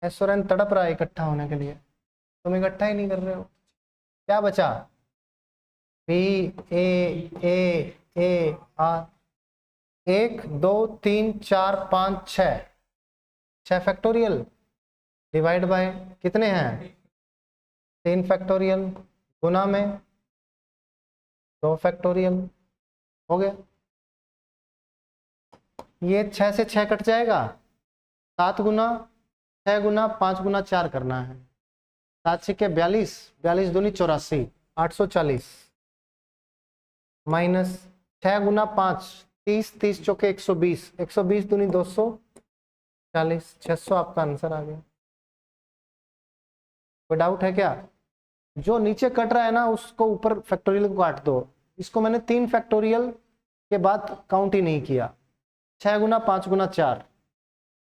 एस और एन तड़प रहा है इकट्ठा होने के लिए, तुम इकट्ठा ही नहीं कर रहे हो। क्या बचा? P A R 1 2 3 4 5 6 factorial divide by कितने हैं? 3 फैक्टोरियल गुना में 2 फैक्टोरियल हो गया। ये 6 से 6 कट जाएगा, 7 गुना 6 गुना 5 गुना 4 करना है। 7 6 42, 42 दूनी 84, 840 माइनस 6 गुना 5 30, 30 चौके 120, 120 दूनी 240, 600 आपका आंसर आ गया। कोई डाउट है क्या? जो नीचे कट रहा है ना उसको ऊपर फैक्टोरियल को काट दो। इसको मैंने 3 फैक्टोरियल के बाद काउंट ही नहीं किया। 6 गुना 5 गुना 4,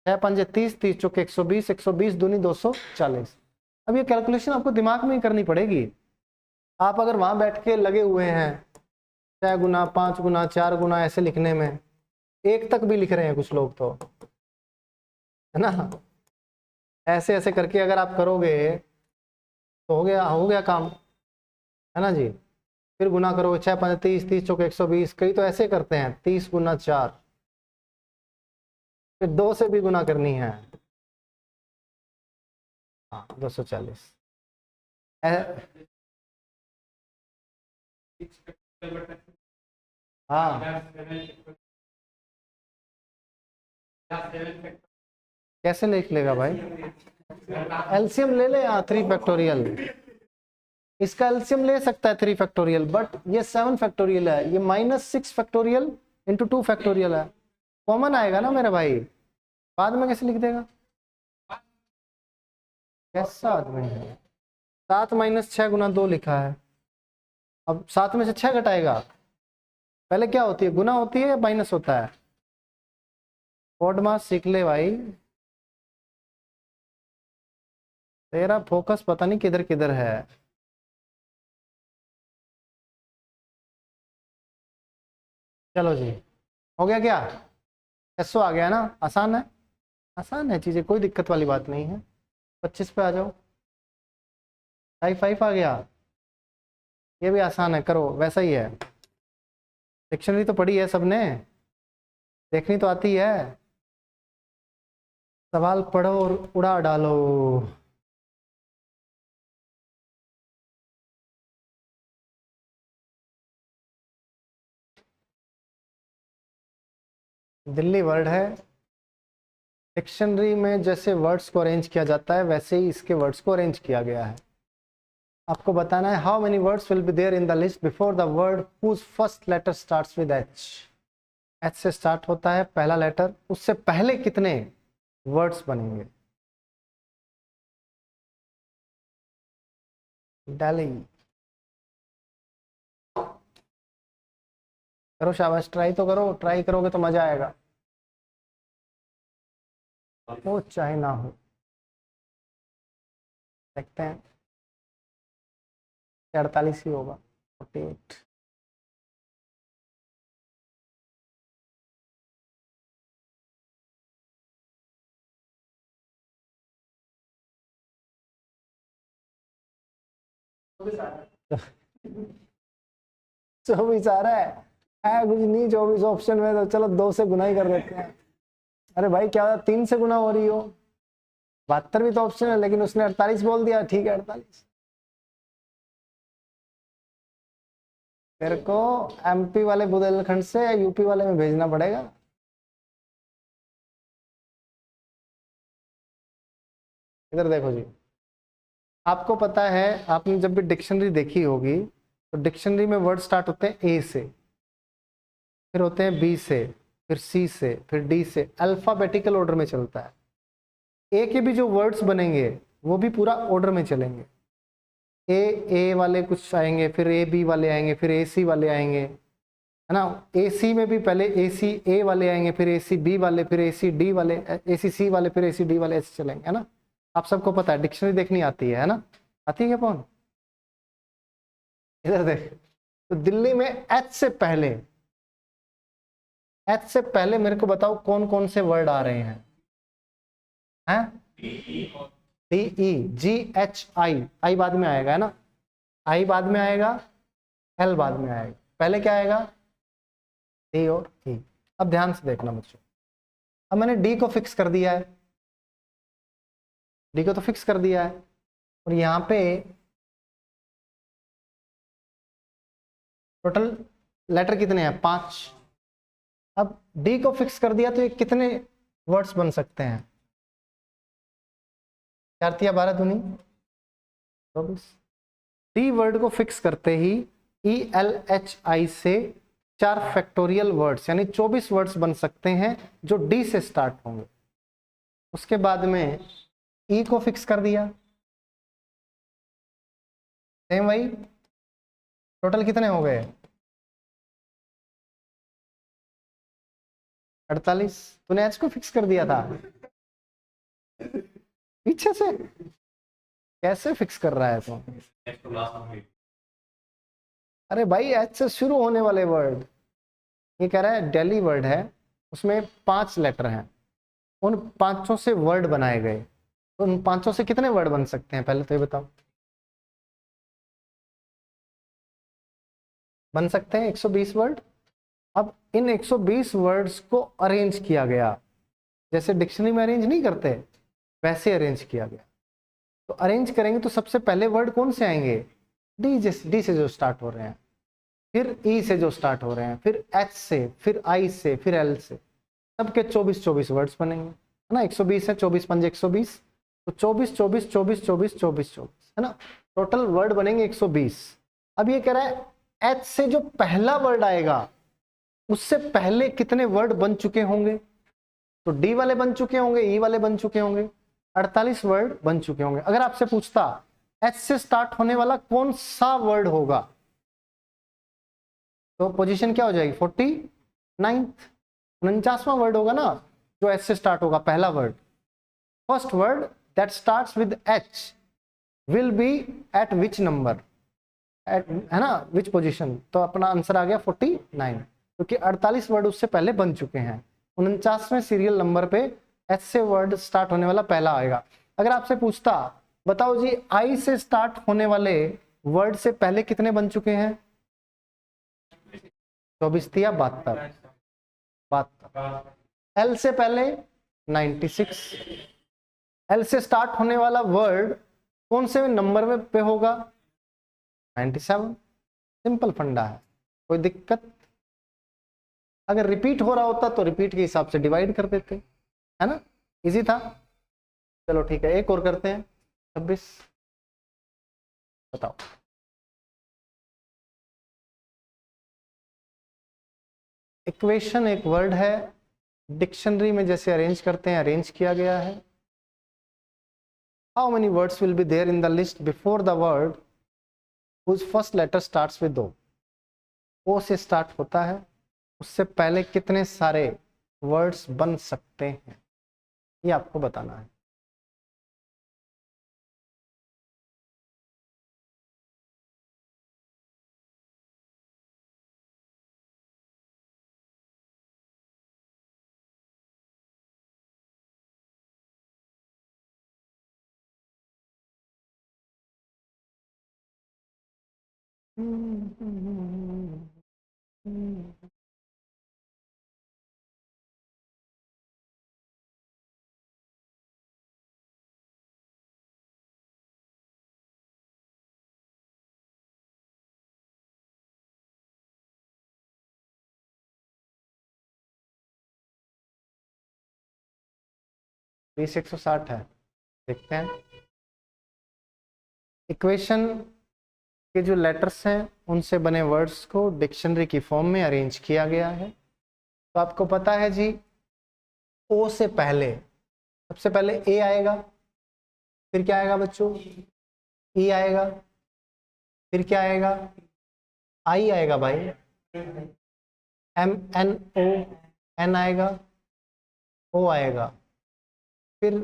6 पंजे 30, 30 चौके 120, 120 दूनी 240। अब ये कैलकुलेशन आपको दिमाग में ही करनी पड़ेगी। आप अगर वहां बैठ के लगे हुए हैं 6 गुना 5 गुना 4 गुना ऐसे लिखने में, 1 तक भी लिख रहे हैं कुछ लोग तो, है ना? ऐसे ऐसे करके अगर आप करोगे तो हो गया काम, है ना जी? फिर गुना करोगे 6 5 30, 30 चौके 120, कई तो ऐसे करते हैं 30 गुना 4, फिर 2 से भी गुना करनी है, हाँ 240। हाँ कैसे लिख लेगा भाई? एलसीएम ले ले, 3 फैक्टोरियल। इसका एलसीएम ले सकता है 3 फैक्टोरियल, बट ये 7 फैक्टोरियल है, ये -6 फैक्टोरियल इंटू 2 फैक्टोरियल है, कॉमन आएगा ना मेरे भाई। बाद में कैसे लिख देगा? कैसा आदमी है? 7 माइनस 6 गुना 2 लिखा है, अब 7 में से 6 घटाएगा। पहले क्या होती है, गुना होती है या माइनस होता है? कोड मास सीख ले भाई, तेरा फोकस पता नहीं किधर किधर है। चलो जी, हो गया क्या? 600 आ गया ना? आसान है, आसान है चीज़ें, कोई दिक्कत वाली बात नहीं है। 25 पे आ जाओ। 5 आ गया, ये भी आसान है, करो वैसा ही है। डिक्शनरी तो पढ़ी है सबने, देखनी तो आती है। सवाल पढ़ो और उड़ा डालो। दिल्ली वर्ड है, डिक्शनरी में जैसे वर्ड्स को अरेंज किया जाता है वैसे ही इसके वर्ड्स को अरेंज किया गया है। आपको बताना है how many words will be there in the list before the word whose first letter starts with H. H से स्टार्ट होता है पहला लेटर, उससे पहले कितने वर्ड्स बनेंगे? डाली करो, शाबाश, ट्राई तो करो, ट्राई करोगे तो मजा आएगा, वो चाहे ना हो। देखते हैं, 48 ही होगा, 48। चौबीस आ रहा है कुछ नहीं, 24 ऑप्शन में, तो चलो 2 से गुना ही कर देते हैं। अरे भाई क्या होता, 3 से गुना हो रही हो। 72 भी तो ऑप्शन है, लेकिन उसने 48 बोल दिया, ठीक है 48। तेरे को एमपी वाले बुंदेलखंड से यूपी वाले में भेजना पड़ेगा। इधर देखो जी, आपको पता है, आपने जब भी डिक्शनरी देखी होगी तो डिक्शनरी में वर्ड स्टार्ट होते हैं ए से, फिर होते हैं बी से, फिर सी से, फिर डी से, अल्फाबेटिकल ऑर्डर में चलता है। ए के भी जो वर्ड्स बनेंगे वो भी पूरा ऑर्डर में चलेंगे। ए वाले कुछ आएंगे, फिर ए बी वाले आएंगे, फिर ए सी वाले आएंगे, है ना। ए सी में भी पहले ए सी ए वाले आएंगे, फिर ए सी बी वाले, फिर ए सी डी वाले, ए सी सी वाले, फिर ए सी डी वाले, ऐसे चलेंगे, है ना। आप सबको पता है, डिक्शनरी देखनी आती है ना। आती है क्या कौन? इधर देख। तो दिल्ली में एच से पहले, एच से पहले मेरे को बताओ कौन कौन से वर्ड आ रहे हैं? D E ji H I, आई बाद में आएगा, है ना। आई बाद में आएगा, एल बाद में आएगा, पहले क्या आएगा? डी और ई। अब ध्यान से देखना मुझे, अब मैंने डी को फिक्स कर दिया है, डी को तो फिक्स कर दिया है, और यहां पे टोटल लेटर कितने हैं? 5। अब डी को फिक्स कर दिया तो ये कितने वर्ड्स बन सकते हैं? 4 तिया 12 दूनी 24। डी वर्ड को फिक्स करते ही ई एल एच आई से 4 फैक्टोरियल वर्ड्स यानी 24 वर्ड्स बन सकते हैं जो डी से स्टार्ट होंगे। उसके बाद में ई को फिक्स कर दिया, सेम वही, टोटल कितने हो गए? 48। तूने एच को फिक्स कर दिया था पीछे से, कैसे फिक्स कर रहा है तू? अरे भाई एच से शुरू होने वाले वर्ड, ये कह रहा है दिल्ली वर्ड है, उसमें 5 लेटर हैं, उन 5 से वर्ड बनाए गए, तो उन 5 से कितने वर्ड बन सकते हैं? पहले तो ये बताओ। बन सकते हैं 120 वर्ड। अब इन 120 वर्ड्स को अरेंज किया गया, जैसे डिक्शनरी में अरेंज नहीं करते वैसे अरेंज किया गया। तो अरेंज करेंगे तो सबसे पहले वर्ड कौन से आएंगे? डी से जो स्टार्ट हो रहे हैं, फिर ई से जो स्टार्ट हो रहे हैं, फिर एच से, फिर आई से, फिर एल से, सबके 24 वर्ड्स बनेंगे, है ना। 120 है, 24 पंजे 120, तो 24 24 24 24 24 24, है ना। टोटल वर्ड बनेंगे 120। अब ये कह रहा है एच से जो पहला वर्ड आएगा उससे पहले कितने वर्ड बन चुके होंगे? तो डी वाले बन चुके होंगे, ई वाले बन चुके होंगे, 48 वर्ड बन चुके होंगे। अगर आपसे पूछता एच से स्टार्ट होने वाला कौन सा वर्ड होगा, तो पोजीशन क्या हो जाएगी? 49, 49वां वर्ड होगा ना जो एच से स्टार्ट होगा, पहला word. First word that starts with H will be eight which number, है ना, विच पोजीशन। तो अपना आंसर आ गया 49, क्योंकि 48 वर्ड उससे पहले बन चुके हैं। 49वें सीरियल नंबर पे एच से वर्ड स्टार्ट होने वाला पहला आएगा। अगर आपसे पूछता बताओ जी आई से स्टार्ट होने वाले वर्ड से पहले कितने बन चुके हैं? 24 या 72। एल से पहले 96। एल से स्टार्ट होने वाला वर्ड कौन से नंबर में पे होगा? 97। सिंपल फंडा है, कोई दिक्कत? अगर रिपीट हो रहा होता तो रिपीट के हिसाब से डिवाइड कर देते, है ना, इजी था। चलो ठीक है, एक और करते हैं। 26 बताओ। इक्वेशन एक वर्ड है, डिक्शनरी में जैसे अरेंज करते हैं अरेंज किया गया है। How many words will be there in the list before the word whose first letter starts with O? O से स्टार्ट होता है, उससे पहले कितने सारे वर्ड्स बन सकते हैं, ये आपको बताना है। बीस 160 है, देखते हैं। इक्वेशन के जो लेटर्स हैं उनसे बने वर्ड्स को डिक्शनरी की फॉर्म में अरेंज किया गया है। तो आपको पता है जी ओ से पहले सबसे पहले ए आएगा, फिर क्या आएगा बच्चों, ई आएगा, फिर क्या आएगा, आई आएगा भाई, एम एन ओ एन आएगा, ओ आएगा, फिर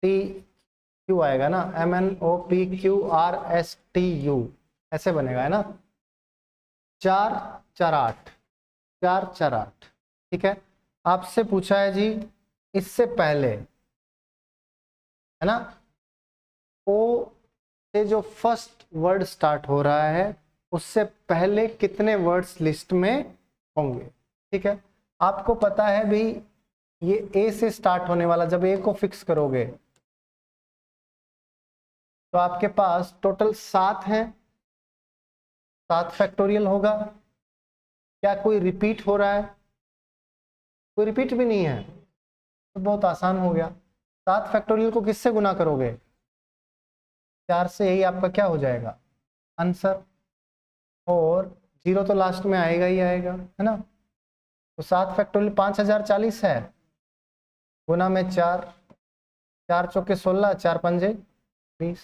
टी क्यू आएगा ना, M N O P Q R S T U, ऐसे बनेगा है ना, 4 4 8, 4 4 8। ठीक है, आपसे पूछा है जी इससे पहले, है ना, ओ से जो फर्स्ट वर्ड स्टार्ट हो रहा है उससे पहले कितने वर्ड्स लिस्ट में होंगे। ठीक है, आपको पता है भाई ये ए से स्टार्ट होने वाला, जब ए को फिक्स करोगे तो आपके पास टोटल 7 हैं, 7 फैक्टोरियल होगा। क्या कोई रिपीट हो रहा है, कोई रिपीट भी नहीं है, तो बहुत आसान हो गया। 7 फैक्टोरियल को किससे गुना करोगे, 4 से, यही आपका क्या हो जाएगा आंसर, और 0 तो लास्ट में आएगा ही आएगा, है ना। तो 7 फैक्टोरियल 5040 है, गुना में 4, 4 चौके 16, 4 पंजे 20,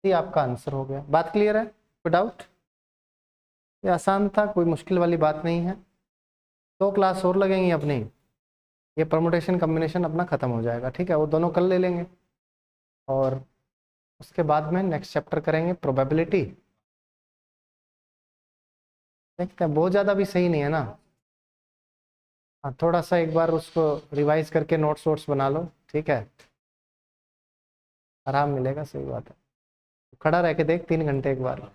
ये आपका आंसर हो गया। बात क्लियर है, कोई डाउट? ये आसान था, कोई मुश्किल वाली बात नहीं है। 2 क्लास और लगेंगी अपनी, ये परमुटेशन कॉम्बिनेशन अपना खत्म हो जाएगा। ठीक है, वो दोनों कल ले लेंगे और उसके बाद में नेक्स्ट चैप्टर करेंगे प्रोबेबिलिटी। देखते हैं, बहुत ज़्यादा भी सही नहीं है ना, हाँ थोड़ा सा एक बार उसको रिवाइज करके नोट्स वोट्स बना लो। ठीक है, आराम मिलेगा, सही बात है। खड़ा रह के देख 3 घंटे एक बार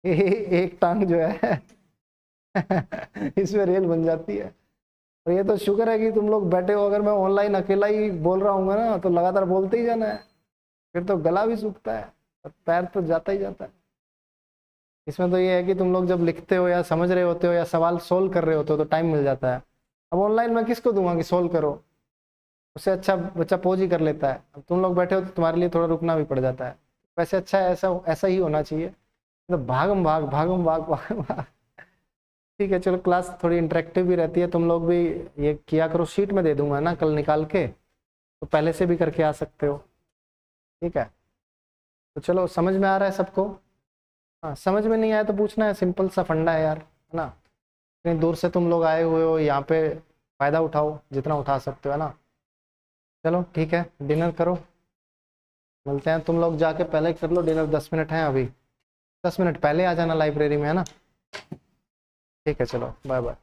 एक टांग जो है इसमें रेल बन जाती है। और ये तो शुक्र है कि तुम लोग बैठे हो, अगर मैं ऑनलाइन अकेला ही बोल रहा हूँ ना तो लगातार बोलते ही जाना है, फिर तो गला भी सूखता है और पैर तो जाता ही जाता है। इसमें तो ये है कि तुम लोग जब लिखते हो या समझ रहे होते हो या सवाल सोल्व कर रहे होते हो तो टाइम मिल जाता है। अब ऑनलाइन मैं किसको दूंगा कि सोल्व करो, उससे अच्छा बच्चा पोज ही कर लेता है। अब तुम लोग बैठे हो तो तुम्हारे लिए थोड़ा रुकना भी पड़ जाता है। वैसे अच्छा है, ऐसा ऐसा ही होना चाहिए, तो भागम भाग भागम भाग भागम भाग। ठीक है, चलो क्लास थोड़ी इंटरेक्टिव भी रहती है, तुम लोग भी ये किया करो। शीट में दे दूंगा ना कल निकाल के, तो पहले से भी करके आ सकते हो। ठीक है, तो चलो समझ में आ रहा है सबको? हाँ, समझ में नहीं आया तो पूछना है, सिंपल सा फंडा है यार, है ना। इतनी दूर से तुम लोग आए हुए हो, यहाँ पे फ़ायदा उठाओ जितना उठा सकते हो, है ना। चलो ठीक है, डिनर करो, मिलते हैं। तुम लोग जाके पहले कर लो डिनर, 10 मिनट हैं अभी, 10 मिनट पहले आ जाना लाइब्रेरी में, है ना। ठीक है, चलो बाय बाय।